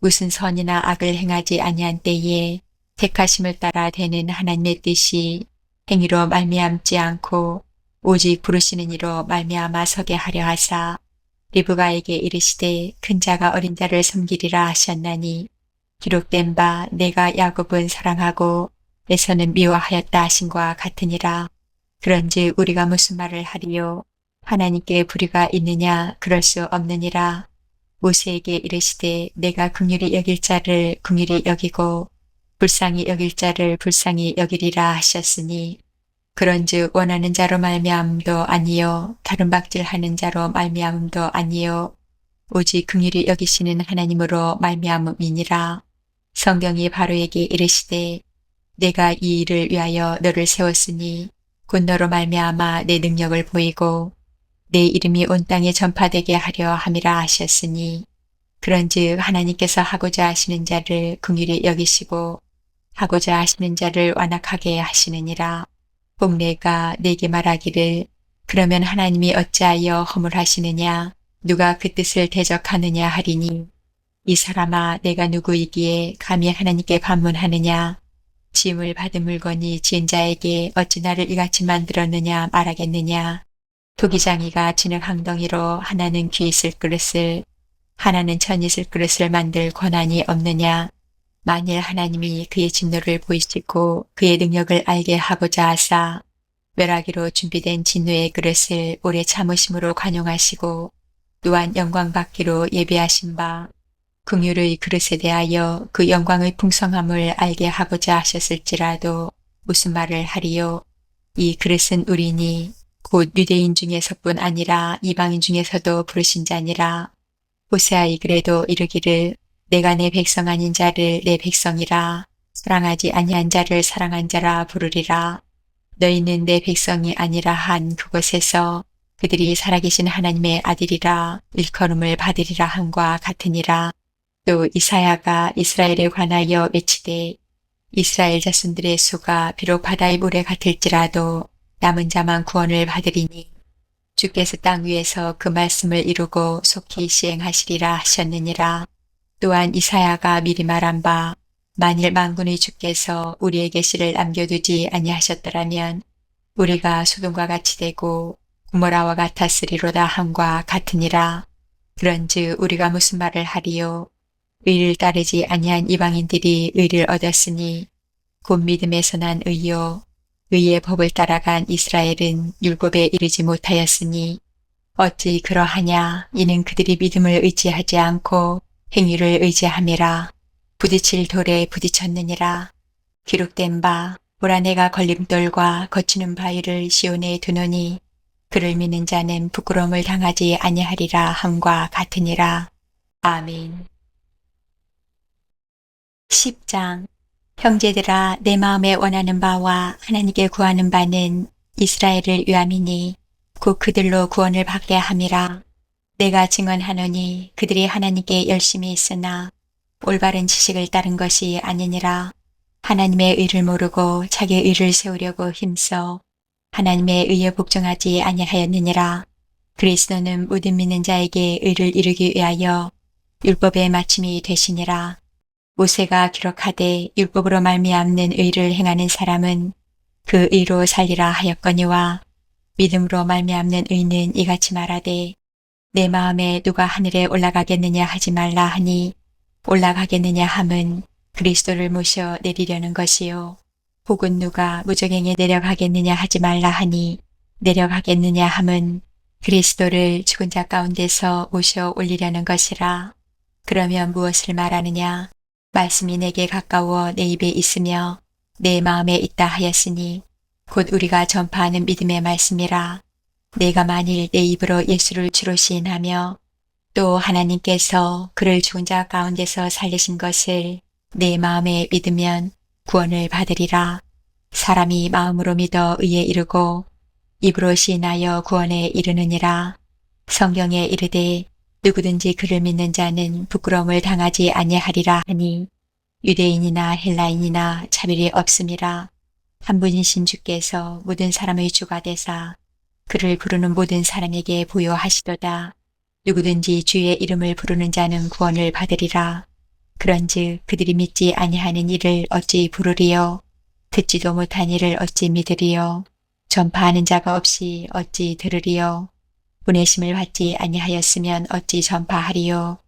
무슨 선이나 악을 행하지 아니한 때에 택하심을 따라 되는 하나님의 뜻이 행위로 말미암지 않고 오직 부르시는 이로 말미암아 서게 하려 하사 리브가에게 이르시되 큰 자가 어린 자를 섬기리라 하셨나니 기록된 바 내가 야곱은 사랑하고 에서는 미워하였다 하신과 같으니라. 그런즉 우리가 무슨 말을 하리요? 하나님께 불의가 있느냐? 그럴 수 없느니라. 모세에게 이르시되 내가 긍휼히 여길 자를 긍휼히 여기고 불쌍히 여길 자를 불쌍히 여기리라 하셨으니 그런즉 원하는 자로 말미암음도 아니요 다른 박질하는 자로 말미암음도 아니요 오직 긍휼히 여기시는 하나님으로 말미암음이니라. 성경이 바로에게 이르시되 내가 이 일을 위하여 너를 세웠으니 곧 너로 말미암아 내 능력을 보이고 내 이름이 온 땅에 전파되게 하려 함이라 하셨으니 그런즉 하나님께서 하고자 하시는 자를 긍휼히 여기시고 하고자 하시는 자를 완악하게 하시느니라. 복내가 내게 말하기를 그러면 하나님이 어찌하여 허물하시느냐 누가 그 뜻을 대적하느냐 하리니 이 사람아 내가 누구이기에 감히 하나님께 반문하느냐 지음을 받은 물건이 지은 자에게 어찌 나를 이같이 만들었느냐 말하겠느냐. 토기장이가 진흙항덩이로 하나는 귀 있을 그릇을 하나는 천 있을 그릇을 만들 권한이 없느냐. 만일 하나님이 그의 진노를 보이시고 그의 능력을 알게 하고자 하사 멸하기로 준비된 진노의 그릇을 오래 참으심으로 관용하시고 또한 영광 받기로 예비하신 바 긍휼의 그릇에 대하여 그 영광의 풍성함을 알게 하고자 하셨을지라도 무슨 말을 하리요. 이 그릇은 우리니 곧 유대인 중에서뿐 아니라 이방인 중에서도 부르신 자니라. 호세아의 글에도 이르기를 내가 내 백성 아닌 자를 내 백성이라 사랑하지 아니한 자를 사랑한 자라 부르리라. 너희는 내 백성이 아니라 한 그곳에서 그들이 살아계신 하나님의 아들이라 일컬음을 받으리라 함과 같으니라. 또 이사야가 이스라엘에 관하여 외치되 이스라엘 자손들의 수가 비록 바다의 물에 같을지라도 남은 자만 구원을 받으리니 주께서 땅 위에서 그 말씀을 이루고 속히 시행하시리라 하셨느니라. 또한 이사야가 미리 말한 바 만일 만군의 주께서 우리에게 씨를 남겨두지 아니하셨더라면 우리가 소돔과 같이 되고 고모라와 같았으리로다 함과 같으니라. 그런즉 우리가 무슨 말을 하리요. 의를 따르지 아니한 이방인들이 의를 얻었으니 곧 믿음에서 난 의요 의의 법을 따라간 이스라엘은 율법에 이르지 못하였으니 어찌 그러하냐. 이는 그들이 믿음을 의지하지 않고 행위를 의지함이라. 부딪힐 돌에 부딪혔느니라. 기록된 바 보라 내가 걸림돌과 거치는 바위를 시온에 두노니 그를 믿는 자는 부끄러움을 당하지 아니하리라 함과 같으니라. 아멘. 10장. 형제들아 내 마음에 원하는 바와 하나님께 구하는 바는 이스라엘을 위함이니 곧 그들로 구원을 받게 함이라. 내가 증언하노니 그들이 하나님께 열심히 있으나 올바른 지식을 따른 것이 아니니라. 하나님의 의를 모르고 자기의 의를 세우려고 힘써 하나님의 의에 복종하지 아니하였느니라. 그리스도는 모든 믿는 자에게 의를 이루기 위하여 율법의 마침이 되시니라. 모세가 기록하되 율법으로 말미암는 의를 행하는 사람은 그 의로 살리라 하였거니와 믿음으로 말미암는 의는 이같이 말하되 내 마음에 누가 하늘에 올라가겠느냐 하지 말라 하니 올라가겠느냐 함은 그리스도를 모셔 내리려는 것이요 혹은 누가 무저갱에 내려가겠느냐 하지 말라 하니 내려가겠느냐 함은 그리스도를 죽은 자 가운데서 모셔 올리려는 것이라. 그러면 무엇을 말하느냐. 말씀이 내게 가까워 내 입에 있으며 내 마음에 있다 하였으니 곧 우리가 전파하는 믿음의 말씀이라. 내가 만일 내 입으로 예수를 주로 시인하며 또 하나님께서 그를 죽은 자 가운데서 살리신 것을 내 마음에 믿으면 구원을 받으리라. 사람이 마음으로 믿어 의에 이르고 입으로 시인하여 구원에 이르느니라. 성경에 이르되 누구든지 그를 믿는 자는 부끄러움을 당하지 아니하리라 하니 유대인이나 헬라인이나 차별이 없음이라. 한 분이신 주께서 모든 사람의 주가 되사 그를 부르는 모든 사람에게 부요하시도다. 누구든지 주의 이름을 부르는 자는 구원을 받으리라. 그런즉 그들이 믿지 아니하는 일을 어찌 부르리요. 듣지도 못한 일을 어찌 믿으리요. 전파하는 자가 없이 어찌 들으리요. 보내심을 받지 아니하였으면 어찌 전파하리요.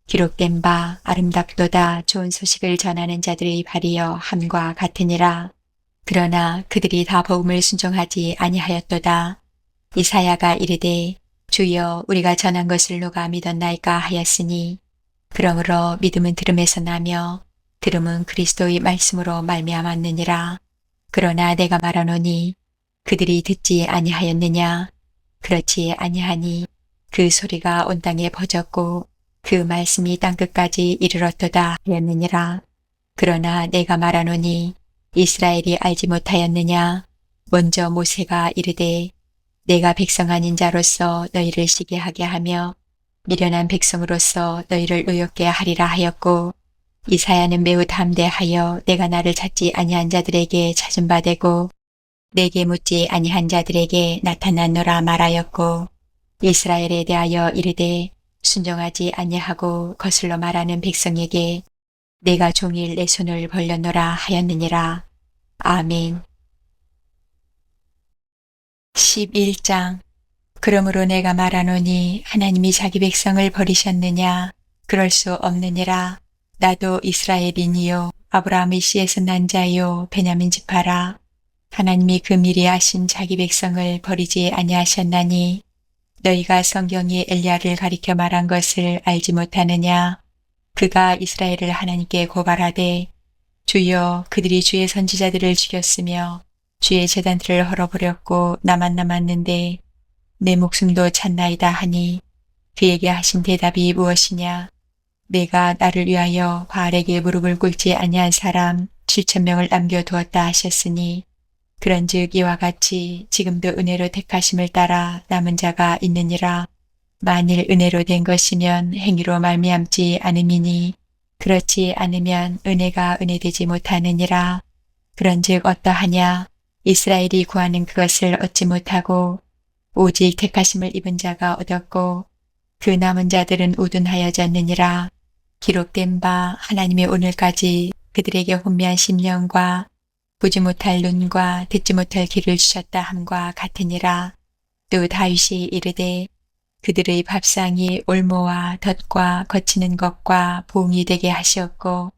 기록된 바 아름답도다 좋은 소식을 전하는 자들의 발이여 함과 같으니라. 그러나 그들이 다 복음을 순종하지 아니하였도다. 이사야가 이르되 주여 우리가 전한 것을 누가 믿었나이까 하였으니 그러므로 믿음은 들음에서 나며 들음은 그리스도의 말씀으로 말미암았느니라. 그러나 내가 말하노니 그들이 듣지 아니하였느냐. 그렇지 아니하니 그 소리가 온 땅에 퍼졌고 그 말씀이 땅끝까지 이르렀도다 하였느니라. 그러나 내가 말하노니 이스라엘이 알지 못하였느냐. 먼저 모세가 이르되 내가 백성 아닌 자로서 너희를 시기하게 하며 미련한 백성으로서 너희를 의롭게 하리라 하였고 이사야는 매우 담대하여 내가 나를 찾지 아니한 자들에게 찾은 바 되고 내게 묻지 아니한 자들에게 나타났노라 말하였고 이스라엘에 대하여 이르되 순종하지 아니하고 거슬러 말하는 백성에게 내가 종일 내 손을 벌렸노라 하였느니라. 아멘. 11장. 그러므로 내가 말하노니 하나님이 자기 백성을 버리셨느냐. 그럴 수 없느니라. 나도 이스라엘이니요 아브라함의 씨에서 난 자요 베냐민 지파라. 하나님이 그 미리 하신 자기 백성을 버리지 아니하셨나니 너희가 성경이 엘리야를 가리켜 말한 것을 알지 못하느냐. 그가 이스라엘을 하나님께 고발하되 주여 그들이 주의 선지자들을 죽였으며 주의 제단들을 헐어버렸고 나만 남았는데 내 목숨도 찾나이다 하니 그에게 하신 대답이 무엇이냐. 내가 나를 위하여 바알에게 무릎을 꿇지 아니한 사람 7,000명을 남겨두었다 하셨으니 그런즉 이와 같이 지금도 은혜로 택하심을 따라 남은 자가 있느니라. 만일 은혜로 된 것이면 행위로 말미암지 않음이니 그렇지 않으면 은혜가 은혜되지 못하느니라. 그런즉 어떠하냐. 이스라엘이 구하는 그것을 얻지 못하고 오직 택하심을 입은 자가 얻었고 그 남은 자들은 우둔하여졌느니라. 기록된 바 하나님의 오늘까지 그들에게 혼미한 심령과 보지 못할 눈과 듣지 못할 귀를 주셨다 함과 같으니라. 또 다윗이 이르되 그들의 밥상이 올모와 덫과 거치는 것과 봉이 되게 하시었고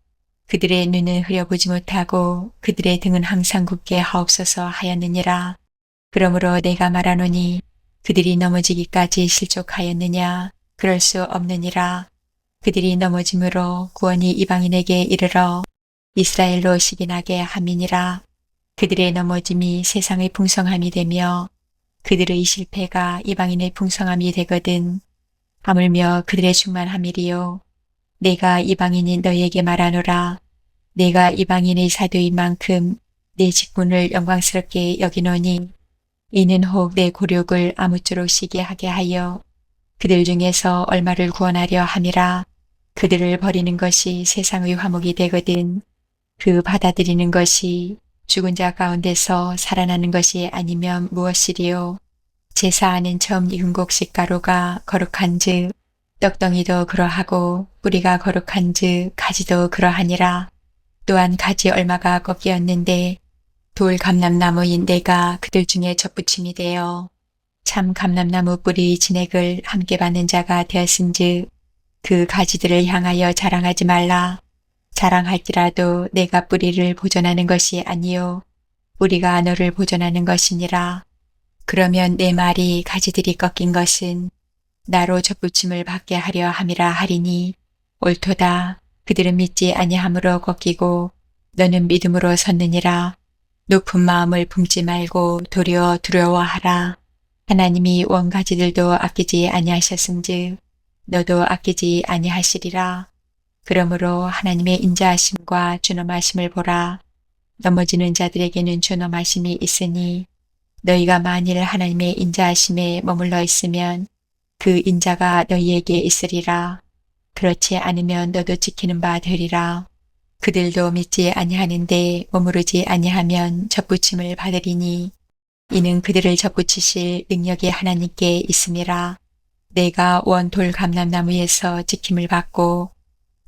그들의 눈은 흐려보지 못하고 그들의 등은 항상 굳게 하옵소서 하였느니라. 그러므로 내가 말하노니 그들이 넘어지기까지 실족하였느냐. 그럴 수 없느니라. 그들이 넘어짐으로 구원이 이방인에게 이르러 이스라엘로 시기나게 함이니라. 그들의 넘어짐이 세상의 풍성함이 되며 그들의 실패가 이방인의 풍성함이 되거든. 하물며 그들의 충만함이리요. 내가 이방인인 너희에게 말하노라. 내가 이방인의 사도인 만큼 내 직분을 영광스럽게 여기노니 이는 혹 내 고력을 아무쪼록 시게 하게 하여 그들 중에서 얼마를 구원하려 함이라. 그들을 버리는 것이 세상의 화목이 되거든. 그 받아들이는 것이 죽은 자 가운데서 살아나는 것이 아니면 무엇이리요. 제사하는 처음 익은 곡식 가루가 거룩한 즉 떡덩이도 그러하고 뿌리가 거룩한 즉 가지도 그러하니라. 또한 가지 얼마가 꺾였는데 돌 감람나무인 내가 그들 중에 접붙임이 되어 참 감람나무 뿌리 진액을 함께 받는 자가 되었은즉 그 가지들을 향하여 자랑하지 말라. 자랑할지라도 내가 뿌리를 보존하는 것이 아니요 뿌리가 너를 보존하는 것이니라. 그러면 내 말이 가지들이 꺾인 것은 나로 접붙임을 받게 하려 함이라 하리니 옳도다. 그들은 믿지 아니함으로 꺾이고 너는 믿음으로 섰느니라. 높은 마음을 품지 말고 도리어 두려워하라. 하나님이 원가지들도 아끼지 아니하셨은즉 너도 아끼지 아니하시리라. 그러므로 하나님의 인자하심과 준엄하심을 보라. 넘어지는 자들에게는 준엄하심이 있으니 너희가 만일 하나님의 인자하심에 머물러 있으면 그 인자가 너희에게 있으리라. 그렇지 않으면 너도 지키는 바 되리라. 그들도 믿지 아니하는데 머무르지 아니하면 접붙임을 받으리니 이는 그들을 접붙이실 능력이 하나님께 있음이라. 내가 원 돌 감람나무에서 지킴을 받고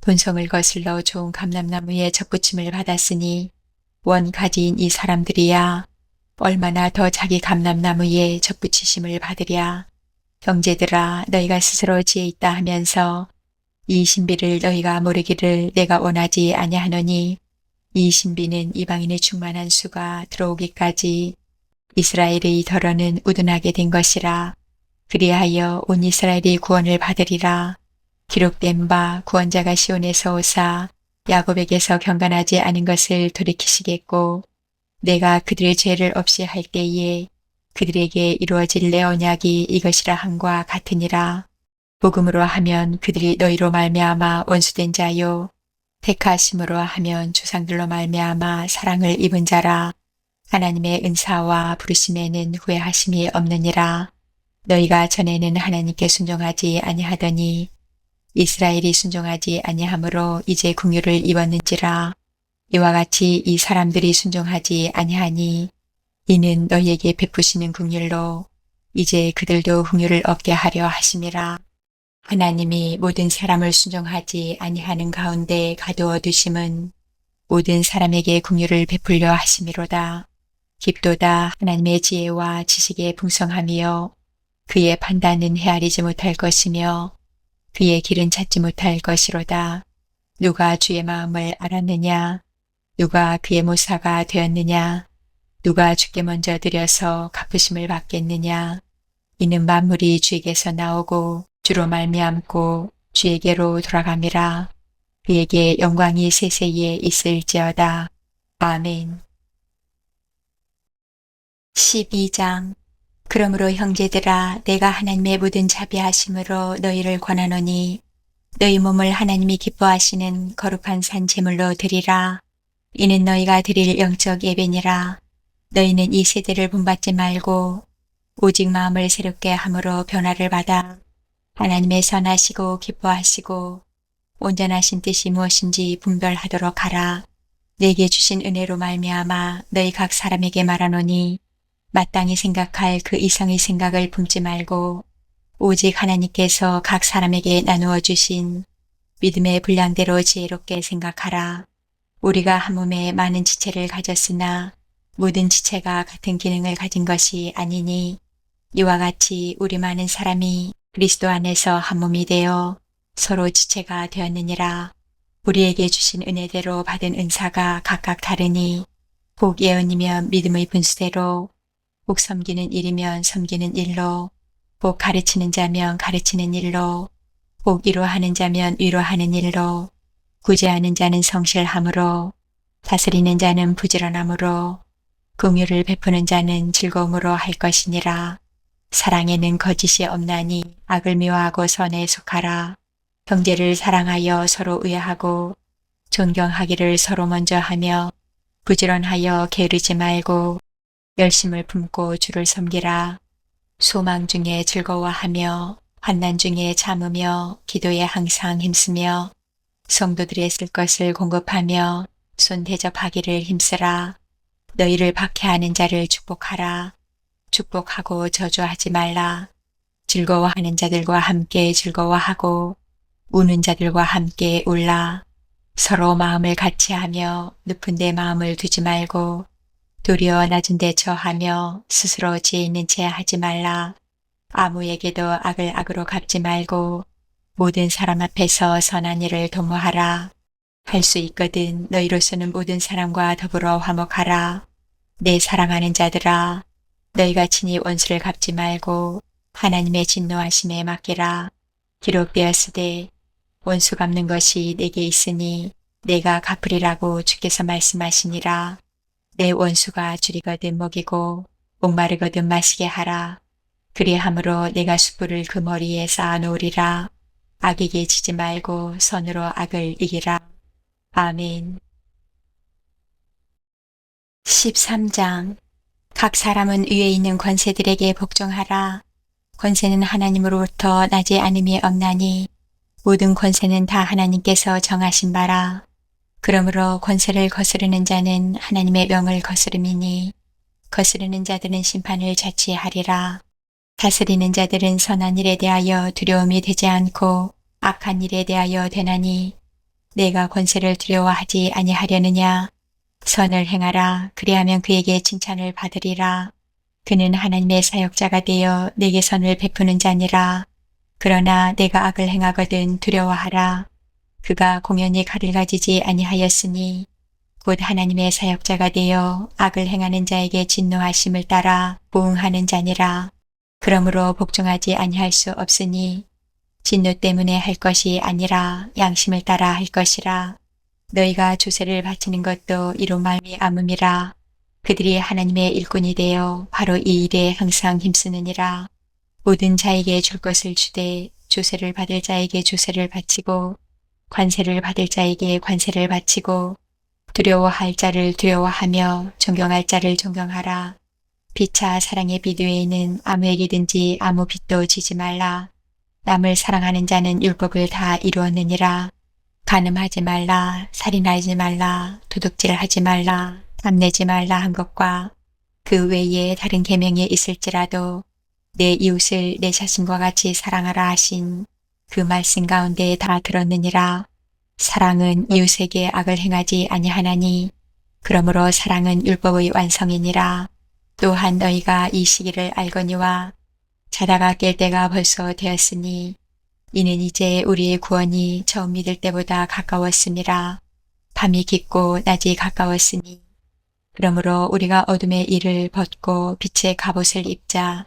본성을 거슬러 좋은 감람나무에 접붙임을 받았으니 원 가지인 이 사람들이야 얼마나 더 자기 감람나무에 접붙이심을 받으랴. 형제들아 너희가 스스로 지혜 있다 하면서 이 신비를 너희가 모르기를 내가 원하지 아니하노니 이 신비는 이방인의 충만한 수가 들어오기까지 이스라엘의 덜어는 우둔하게 된 것이라. 그리하여 온 이스라엘이 구원을 받으리라. 기록된 바 구원자가 시온에서 오사 야곱에게서 경건하지 않은 것을 돌이키시겠고 내가 그들의 죄를 없이 할 때에 그들에게 이루어질 내 언약이 이것이라 함과 같으니라. 복음으로 하면 그들이 너희로 말미암아 원수된 자요 택하심으로 하면 조상들로 말미암아 사랑을 입은 자라. 하나님의 은사와 부르심에는 후회하심이 없느니라. 너희가 전에는 하나님께 순종하지 아니하더니 이스라엘이 순종하지 아니하므로 이제 긍휼을 입었는지라. 이와 같이 이 사람들이 순종하지 아니하니 이는 너희에게 베푸시는 긍휼로 이제 그들도 긍휼을 얻게 하려 하심이라. 하나님이 모든 사람을 순종하지 아니하는 가운데 가두어 두심은 모든 사람에게 긍휼을 베풀려 하심이로다. 깊도다 하나님의 지혜와 지식의 풍성함이요 그의 판단은 헤아리지 못할 것이며 그의 길은 찾지 못할 것이로다. 누가 주의 마음을 알았느냐? 누가 그의 모사가 되었느냐? 누가 주께 먼저 드려서 갚으심을 받겠느냐? 이는 만물이 주에게서 나오고 주로 말미암고 주에게로 돌아감이라. 그에게 영광이 세세에 있을지어다. 아멘. 12장. 그러므로 형제들아 내가 하나님의 모든 자비하심으로 너희를 권하노니 너희 몸을 하나님이 기뻐하시는 거룩한 산 제물로 드리라. 이는 너희가 드릴 영적 예배니라. 너희는 이 세대를 본받지 말고 오직 마음을 새롭게 함으로 변화를 받아 하나님의 선하시고 기뻐하시고 온전하신 뜻이 무엇인지 분별하도록 하라. 내게 주신 은혜로 말미암아 너희 각 사람에게 말하노니 마땅히 생각할 그 이상의 생각을 품지 말고 오직 하나님께서 각 사람에게 나누어 주신 믿음의 분량대로 지혜롭게 생각하라. 우리가 한 몸에 많은 지체를 가졌으나 모든 지체가 같은 기능을 가진 것이 아니니 이와 같이 우리 많은 사람이 그리스도 안에서 한 몸이 되어 서로 지체가 되었느니라. 우리에게 주신 은혜대로 받은 은사가 각각 다르니 혹 예언이면 믿음의 분수대로 혹 섬기는 일이면 섬기는 일로 혹 가르치는 자면 가르치는 일로 혹 위로하는 자면 위로하는 일로 구제하는 자는 성실함으로 다스리는 자는 부지런함으로 긍휼을 베푸는 자는 즐거움으로 할 것이니라. 사랑에는 거짓이 없나니 악을 미워하고 선에 속하라. 형제를 사랑하여 서로 의하고 존경하기를 서로 먼저 하며 부지런하여 게으르지 말고 열심을 품고 주를 섬기라. 소망 중에 즐거워하며 환난 중에 참으며 기도에 항상 힘쓰며 성도들의 쓸 것을 공급하며 손 대접하기를 힘쓰라. 너희를 박해하는 자를 축복하라. 축복하고 저주하지 말라. 즐거워하는 자들과 함께 즐거워하고 우는 자들과 함께 울라. 서로 마음을 같이하며 높은 데 마음을 두지 말고 도리어 낮은 데 처하며 스스로 지혜 있는 채 하지 말라. 아무에게도 악을 악으로 갚지 말고 모든 사람 앞에서 선한 일을 도모하라. 할 수 있거든 너희로서는 모든 사람과 더불어 화목하라. 내 사랑하는 자들아 너희가 친히 원수를 갚지 말고 하나님의 진노하심에 맡기라. 기록되었으되 원수 갚는 것이 내게 있으니 내가 갚으리라고 주께서 말씀하시니라. 내 원수가 줄이거든 먹이고 목마르거든 마시게 하라. 그리함으로 내가 숯불을 그 머리에 쌓아놓으리라. 악에게 지지 말고 선으로 악을 이기라. 아멘. 13장. 각 사람은 위에 있는 권세들에게 복종하라. 권세는 하나님으로부터 나지 않음이 없나니 모든 권세는 다 하나님께서 정하신 바라. 그러므로 권세를 거스르는 자는 하나님의 명을 거스름이니 거스르는 자들은 심판을 자취하리라. 다스리는 자들은 선한 일에 대하여 두려움이 되지 않고 악한 일에 대하여 되나니 내가 권세를 두려워하지 아니하려느냐. 선을 행하라. 그리하면 그에게 칭찬을 받으리라. 그는 하나님의 사역자가 되어 내게 선을 베푸는 자니라. 그러나 내가 악을 행하거든 두려워하라. 그가 공연히 칼을 가지지 아니하였으니 곧 하나님의 사역자가 되어 악을 행하는 자에게 진노하심을 따라 보응하는 자니라. 그러므로 복종하지 아니할 수 없으니 진노 때문에 할 것이 아니라 양심을 따라 할 것이라. 너희가 주세를 바치는 것도 이로 말미암음이라. 그들이 하나님의 일꾼이 되어 바로 이 일에 항상 힘쓰느니라. 모든 자에게 줄 것을 주되 주세를 받을 자에게 주세를 바치고 관세를 받을 자에게 관세를 바치고 두려워할 자를 두려워하며 존경할 자를 존경하라. 피차 사랑의 빛 외에는 아무에게든지 아무 빚도 지지 말라. 남을 사랑하는 자는 율법을 다 이루었느니라. 간음하지 말라, 살인하지 말라, 도둑질하지 말라, 탐내지 말라 한 것과 그 외에 다른 계명이 있을지라도 내 이웃을 내 자신과 같이 사랑하라 하신 그 말씀 가운데 다 들었느니라. 사랑은 이웃에게 악을 행하지 아니하나니 그러므로 사랑은 율법의 완성이니라. 또한 너희가 이 시기를 알거니와 자다가 깰 때가 벌써 되었으니 이는 이제 우리의 구원이 처음 믿을 때보다 가까웠음이라. 밤이 깊고 낮이 가까웠으니 그러므로 우리가 어둠의 일을 벗고 빛의 갑옷을 입자.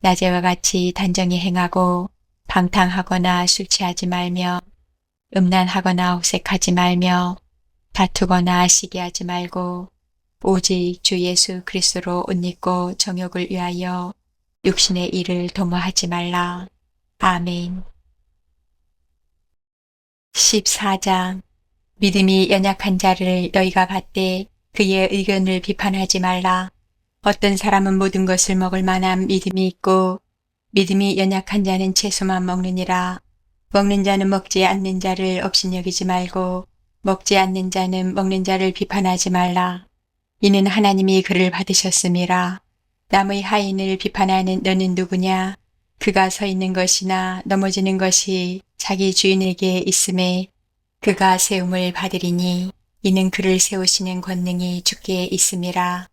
낮에와 같이 단정히 행하고 방탕하거나 술 취하지 말며 음란하거나 호색하지 말며 다투거나 시기하지 말고 오직 주 예수 그리스도로 옷 입고 정욕을 위하여 육신의 일을 도모하지 말라. 아멘. 14장. 믿음이 연약한 자를 너희가 받되 그의 의견을 비판하지 말라. 어떤 사람은 모든 것을 먹을 만한 믿음이 있고 믿음이 연약한 자는 채소만 먹느니라. 먹는 자는 먹지 않는 자를 업신여기지 말고 먹지 않는 자는 먹는 자를 비판하지 말라. 이는 하나님이 그를 받으셨음이라. 남의 하인을 비판하는 너는 누구냐? 그가 서 있는 것이나 넘어지는 것이 자기 주인에게 있음에 그가 세움을 받으리니 이는 그를 세우시는 권능이 주께 있음이라.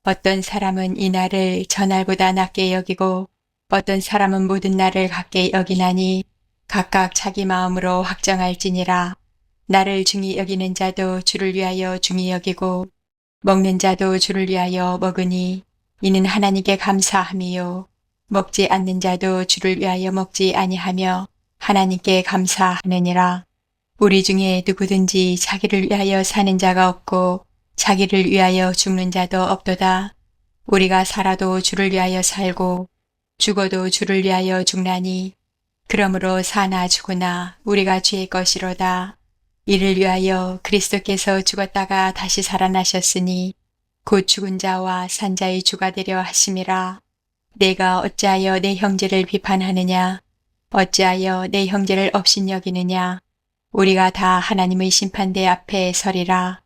어떤 사람은 이 날을 전날보다 낮게 여기고 어떤 사람은 모든 날을 같게 여기나니 각각 자기 마음으로 확정할지니라. 나를 중히 여기는 자도 주를 위하여 중히 여기고 먹는 자도 주를 위하여 먹으니 이는 하나님께 감사함이요. 먹지 않는 자도 주를 위하여 먹지 아니하며 하나님께 감사하느니라. 우리 중에 누구든지 자기를 위하여 사는 자가 없고 자기를 위하여 죽는 자도 없도다. 우리가 살아도 주를 위하여 살고 죽어도 주를 위하여 죽나니 그러므로 사나 죽으나 우리가 주의 것이로다. 이를 위하여 그리스도께서 죽었다가 다시 살아나셨으니 곧 죽은 자와 산 자의 주가 되려 하심이라. 내가 어찌하여 내 형제를 비판하느냐? 어찌하여 내 형제를 업신여기느냐? 우리가 다 하나님의 심판대 앞에 서리라.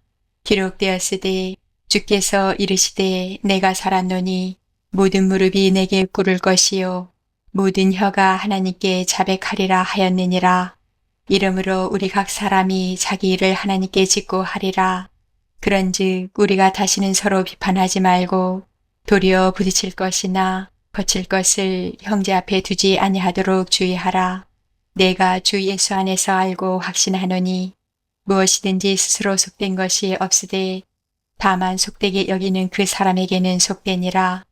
기록되었으되 주께서 이르시되 내가 살았노니 모든 무릎이 내게 꿇을 것이요 모든 혀가 하나님께 자백하리라 하였느니라. 이러므로 우리 각 사람이 자기 일을 하나님께 짓고 하리라. 그런즉 우리가 다시는 서로 비판하지 말고 도리어 부딪힐 것이나 거칠 것을 형제 앞에 두지 아니하도록 주의하라. 내가 주 예수 안에서 알고 확신하노니 무엇이든지 스스로 속된 것이 없으되 다만 속되게 여기는 그 사람에게는 속되니라.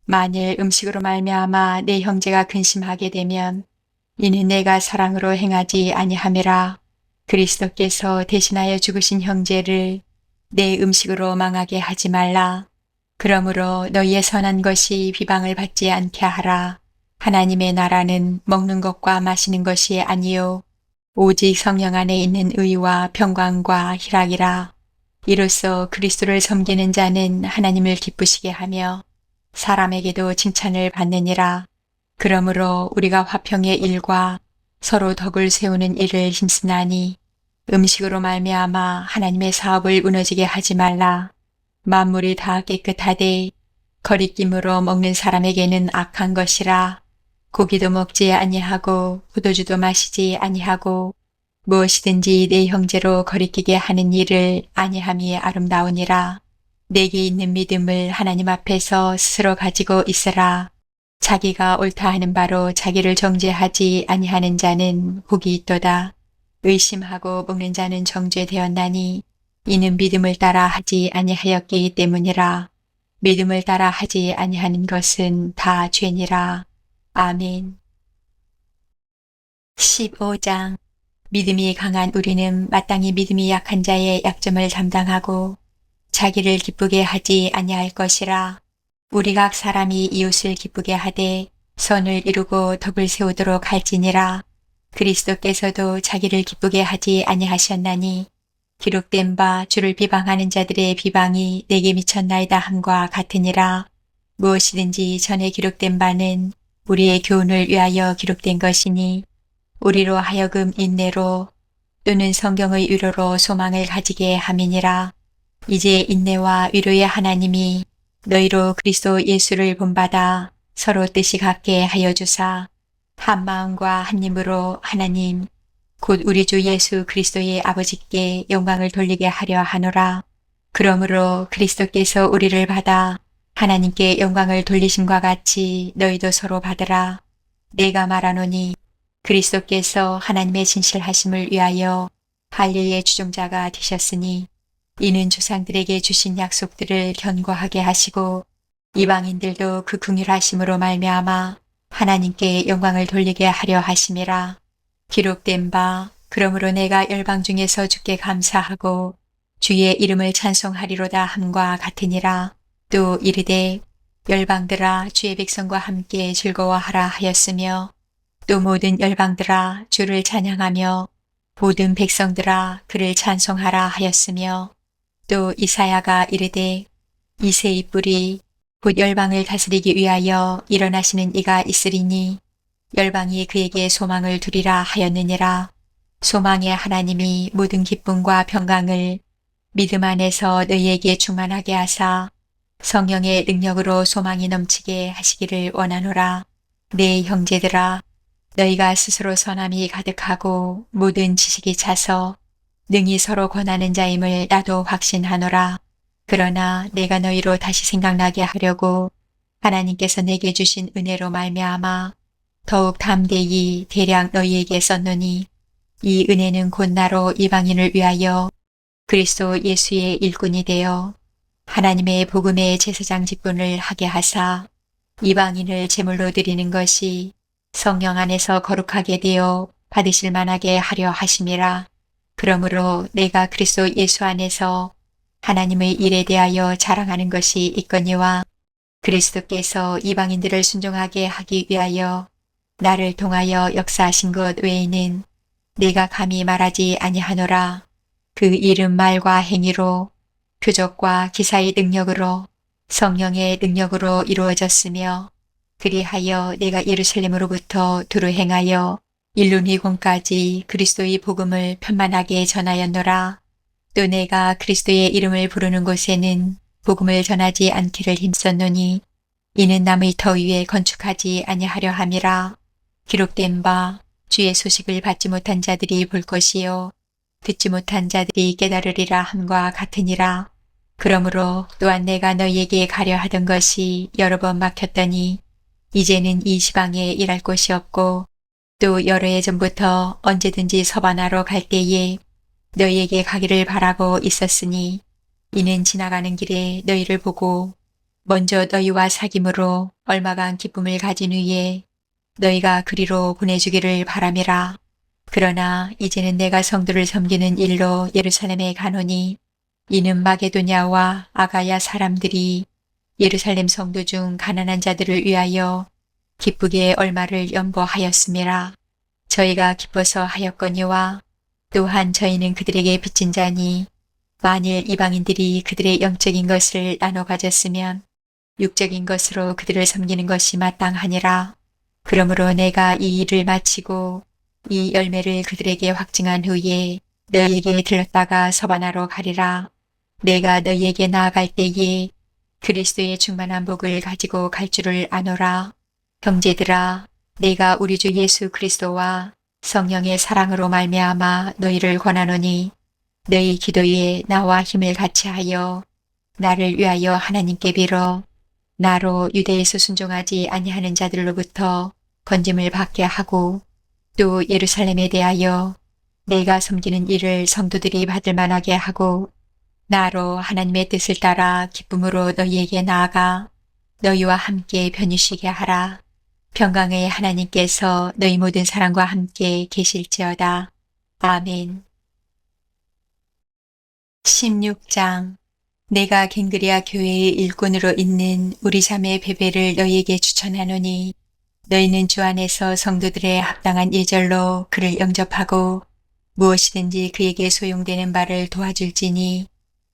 만일 음식으로 말미암아 내 형제가 근심하게 되면 이는 내가 사랑으로 행하지 아니함이라. 그리스도께서 대신하여 죽으신 형제를 내 음식으로 망하게 하지 말라. 그러므로 너희의 선한 것이 비방을 받지 않게 하라. 하나님의 나라는 먹는 것과 마시는 것이 아니요 오직 성령 안에 있는 의와 평강과 희락이라. 이로써 그리스도를 섬기는 자는 하나님을 기쁘시게 하며 사람에게도 칭찬을 받느니라. 그러므로 우리가 화평의 일과 서로 덕을 세우는 일을 힘쓰나니 음식으로 말미암아 하나님의 사업을 무너지게 하지 말라. 만물이 다 깨끗하되 거리낌으로 먹는 사람에게는 악한 것이라. 고기도 먹지 아니하고 포도주도 마시지 아니하고 무엇이든지 내 형제로 거리끼게 하는 일을 아니함이 아름다우니라. 내게 있는 믿음을 하나님 앞에서 스스로 가지고 있으라. 자기가 옳다 하는 바로 자기를 정죄하지 아니하는 자는 복이 있도다. 의심하고 먹는 자는 정죄되었나니 이는 믿음을 따라 하지 아니하였기 때문이라. 믿음을 따라 하지 아니하는 것은 다 죄니라. 아멘. 15장. 믿음이 강한 우리는 마땅히 믿음이 약한 자의 약점을 담당하고 자기를 기쁘게 하지 아니할 것이라. 우리 각 사람이 이웃을 기쁘게 하되 선을 이루고 덕을 세우도록 할지니라. 그리스도께서도 자기를 기쁘게 하지 아니하셨나니 기록된 바 주를 비방하는 자들의 비방이 내게 미쳤나이다 함과 같으니라. 무엇이든지 전에 기록된 바는 우리의 교훈을 위하여 기록된 것이니 우리로 하여금 인내로 또는 성경의 위로로 소망을 가지게 함이니라. 이제 인내와 위로의 하나님이 너희로 그리스도 예수를 본받아 서로 뜻이 같게 하여 주사 한 마음과 한 힘으로 하나님 곧 우리 주 예수 그리스도의 아버지께 영광을 돌리게 하려 하노라. 그러므로 그리스도께서 우리를 받아 하나님께 영광을 돌리심과 같이 너희도 서로 받으라. 내가 말하노니 그리스도께서 하나님의 진실하심을 위하여 할례의 주종자가 되셨으니 이는 조상들에게 주신 약속들을 견고하게 하시고 이방인들도 그 긍휼하심으로 말미암아 하나님께 영광을 돌리게 하려 하심이라. 기록된 바 그러므로 내가 열방 중에서 주께 감사하고 주의 이름을 찬송하리로다 함과 같으니라. 또 이르되 열방들아 주의 백성과 함께 즐거워하라 하였으며 또 모든 열방들아 주를 찬양하며 모든 백성들아 그를 찬송하라 하였으며 또 이사야가 이르되 이새의 뿔이 곧 열방을 다스리기 위하여 일어나시는 이가 있으리니 열방이 그에게 소망을 두리라 하였느니라. 소망의 하나님이 모든 기쁨과 평강을 믿음 안에서 너희에게 충만하게 하사 성령의 능력으로 소망이 넘치게 하시기를 원하노라. 내 형제들아 너희가 스스로 선함이 가득하고 모든 지식이 차서 능히 서로 권하는 자임을 나도 확신하노라. 그러나 내가 너희로 다시 생각나게 하려고 하나님께서 내게 주신 은혜로 말미암아 더욱 담대히 대량 너희에게 썼노니 이 은혜는 곧 나로 이방인을 위하여 그리스도 예수의 일꾼이 되어 하나님의 복음의 제사장 직분을 하게 하사 이방인을 제물로 드리는 것이 성령 안에서 거룩하게 되어 받으실 만하게 하려 하심이라. 그러므로 내가 그리스도 예수 안에서 하나님의 일에 대하여 자랑하는 것이 있거니와 그리스도께서 이방인들을 순종하게 하기 위하여 나를 통하여 역사하신 것 외에는 내가 감히 말하지 아니하노라. 그 이름 말과 행위로 표적과 기사의 능력으로 성령의 능력으로 이루어졌으며 그리하여 내가 예루살렘으로부터 두루 행하여 일루니곤까지 그리스도의 복음을 편만하게 전하였노라. 또 내가 그리스도의 이름을 부르는 곳에는 복음을 전하지 않기를 힘썼노니 이는 남의 터 위에 건축하지 아니하려 함이라. 기록된 바 주의 소식을 받지 못한 자들이 볼 것이요 듣지 못한 자들이 깨달으리라 함과 같으니라. 그러므로 또한 내가 너희에게 가려 하던 것이 여러 번 막혔더니 이제는 이 지방에 일할 곳이 없고 또 여러 해 전부터 언제든지 서바나로 갈 때에 너희에게 가기를 바라고 있었으니 이는 지나가는 길에 너희를 보고 먼저 너희와 사귐으로 얼마간 기쁨을 가진 후에 너희가 그리로 보내주기를 바람이라. 그러나 이제는 내가 성도를 섬기는 일로 예루살렘에 가노니 이는 마게도냐와 아가야 사람들이 예루살렘 성도 중 가난한 자들을 위하여 기쁘게 얼마를 연보하였음이라. 저희가 기뻐서 하였거니와 또한 저희는 그들에게 빚진 자니 만일 이방인들이 그들의 영적인 것을 나눠 가졌으면 육적인 것으로 그들을 섬기는 것이 마땅하니라. 그러므로 내가 이 일을 마치고 이 열매를 그들에게 확증한 후에 너희에게 들렀다가 서바나로 가리라. 내가 너희에게 나아갈 때에 그리스도의 충만한 복을 가지고 갈 줄을 아노라. 형제들아, 내가 우리 주 예수 그리스도와 성령의 사랑으로 말미암아 너희를 권하노니 너희 기도에 나와 힘을 같이하여 나를 위하여 하나님께 빌어 나로 유대에서 순종하지 아니하는 자들로부터 건짐을 받게 하고 또 예루살렘에 대하여 내가 섬기는 일을 성도들이 받을 만하게 하고 나로 하나님의 뜻을 따라 기쁨으로 너희에게 나아가 너희와 함께 편히 쉬게 하라. 평강의 하나님께서 너희 모든 사람과 함께 계실지어다. 아멘. 16장. 내가 갱그리아 교회의 일꾼으로 있는 우리 자매 베베를 너희에게 추천하노니 너희는 주 안에서 성도들의 합당한 예절로 그를 영접하고 무엇이든지 그에게 소용되는 바를 도와줄지니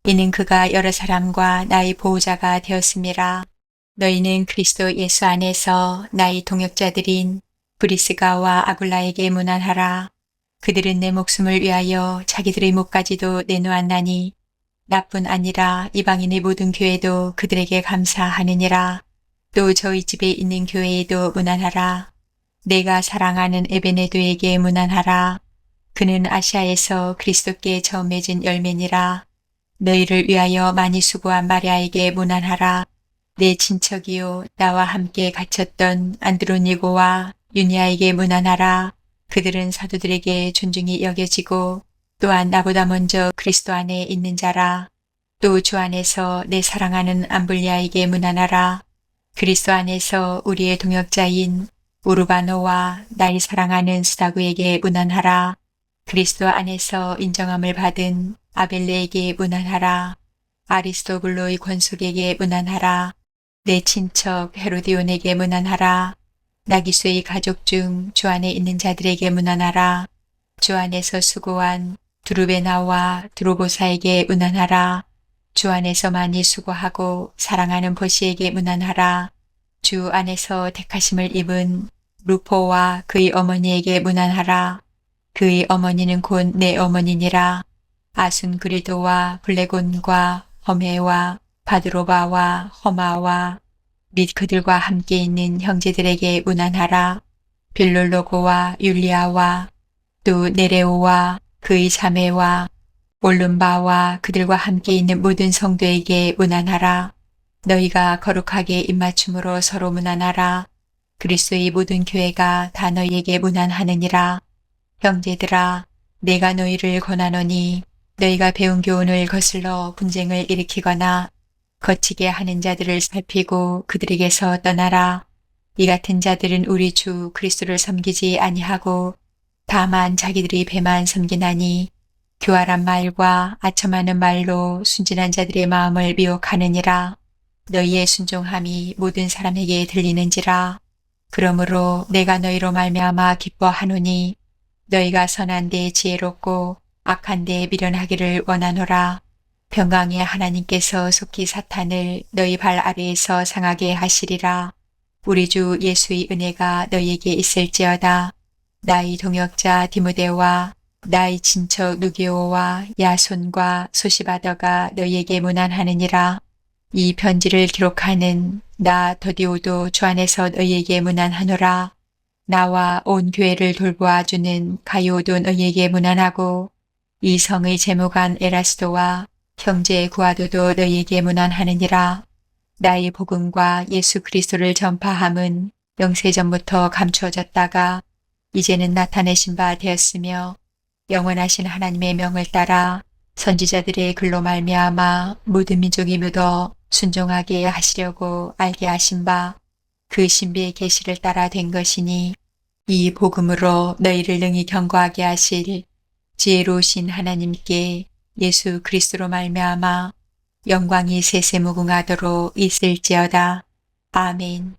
이는 그가 여러 사람과 나의 보호자가 되었음이라. 너희는 그리스도 예수 안에서 나의 동역자들인 브리스가와 아굴라에게 문안하라. 그들은 내 목숨을 위하여 자기들의 목까지도 내놓았나니 나뿐 아니라 이방인의 모든 교회도 그들에게 감사하느니라. 또 저희 집에 있는 교회에도 문안하라. 내가 사랑하는 에베네도에게 문안하라. 그는 아시아에서 그리스도께 처음 맺은 열매니라. 너희를 위하여 많이 수고한 마리아에게 문안하라. 내 친척이요 나와 함께 갇혔던 안드로니고와 유니아에게 문안하라. 그들은 사도들에게 존중이 여겨지고 또한 나보다 먼저 그리스도 안에 있는 자라. 또 주 안에서 내 사랑하는 암블리아에게 문안하라. 그리스도 안에서 우리의 동역자인 우르바노와 나의 사랑하는 스다구에게 문안하라. 그리스도 안에서 인정함을 받은 아벨레에게 문안하라. 아리스토블로의 권속에게 문안하라. 내 친척 헤로디온에게 문안하라. 나기수의 가족 중 주 안에 있는 자들에게 문안하라. 주 안에서 수고한 두루베나와 두루보사에게 문안하라. 주 안에서 많이 수고하고 사랑하는 보시에게 문안하라. 주 안에서 택하심을 입은 루포와 그의 어머니에게 문안하라. 그의 어머니는 곧 내 어머니니라. 아순그리도와 블레곤과 허메와 바드로바와 허마와 및 그들과 함께 있는 형제들에게 문안하라. 빌롤로고와 율리아와 또 네레오와 그의 자매와 올름바와 그들과 함께 있는 모든 성도에게 문안하라. 너희가 거룩하게 입맞춤으로 서로 문안하라. 그리스도의 모든 교회가 다 너희에게 문안하느니라. 형제들아, 내가 너희를 권하노니 너희가 배운 교훈을 거슬러 분쟁을 일으키거나 거치게 하는 자들을 살피고 그들에게서 떠나라. 이 같은 자들은 우리 주 그리스도를 섬기지 아니하고 다만 자기들의 배만 섬기나니 교활한 말과 아첨하는 말로 순진한 자들의 마음을 미혹하느니라. 너희의 순종함이 모든 사람에게 들리는지라. 그러므로 내가 너희로 말미암아 기뻐하노니 너희가 선한 데 지혜롭고 악한 데 미련하기를 원하노라. 평강의 하나님께서 속히 사탄을 너희 발 아래에서 상하게 하시리라. 우리 주 예수의 은혜가 너희에게 있을지어다. 나의 동역자 디모데와 나의 친척 누게오와 야손과 소시바더가 너희에게 문안하느니라. 이 편지를 기록하는 나 더디오도 주 안에서 너희에게 문안하노라. 나와 온 교회를 돌보아주는 가요도 너희에게 문안하고 이 성의 재무관 에라스도와 형제 구아도도 너희에게 문안하느니라. 나의 복음과 예수 그리스도를 전파함은 영세전부터 감추어졌다가 이제는 나타내신 바 되었으며 영원하신 하나님의 명을 따라 선지자들의 글로 말미암아 모든 민족이 묻어 순종하게 하시려고 알게 하신 바 그 신비의 계시를 따라 된 것이니 이 복음으로 너희를 능히 견고하게 하실 지혜로우신 하나님께 예수 그리스도로 말미암아 영광이 세세무궁하도록 있을지어다. 아멘.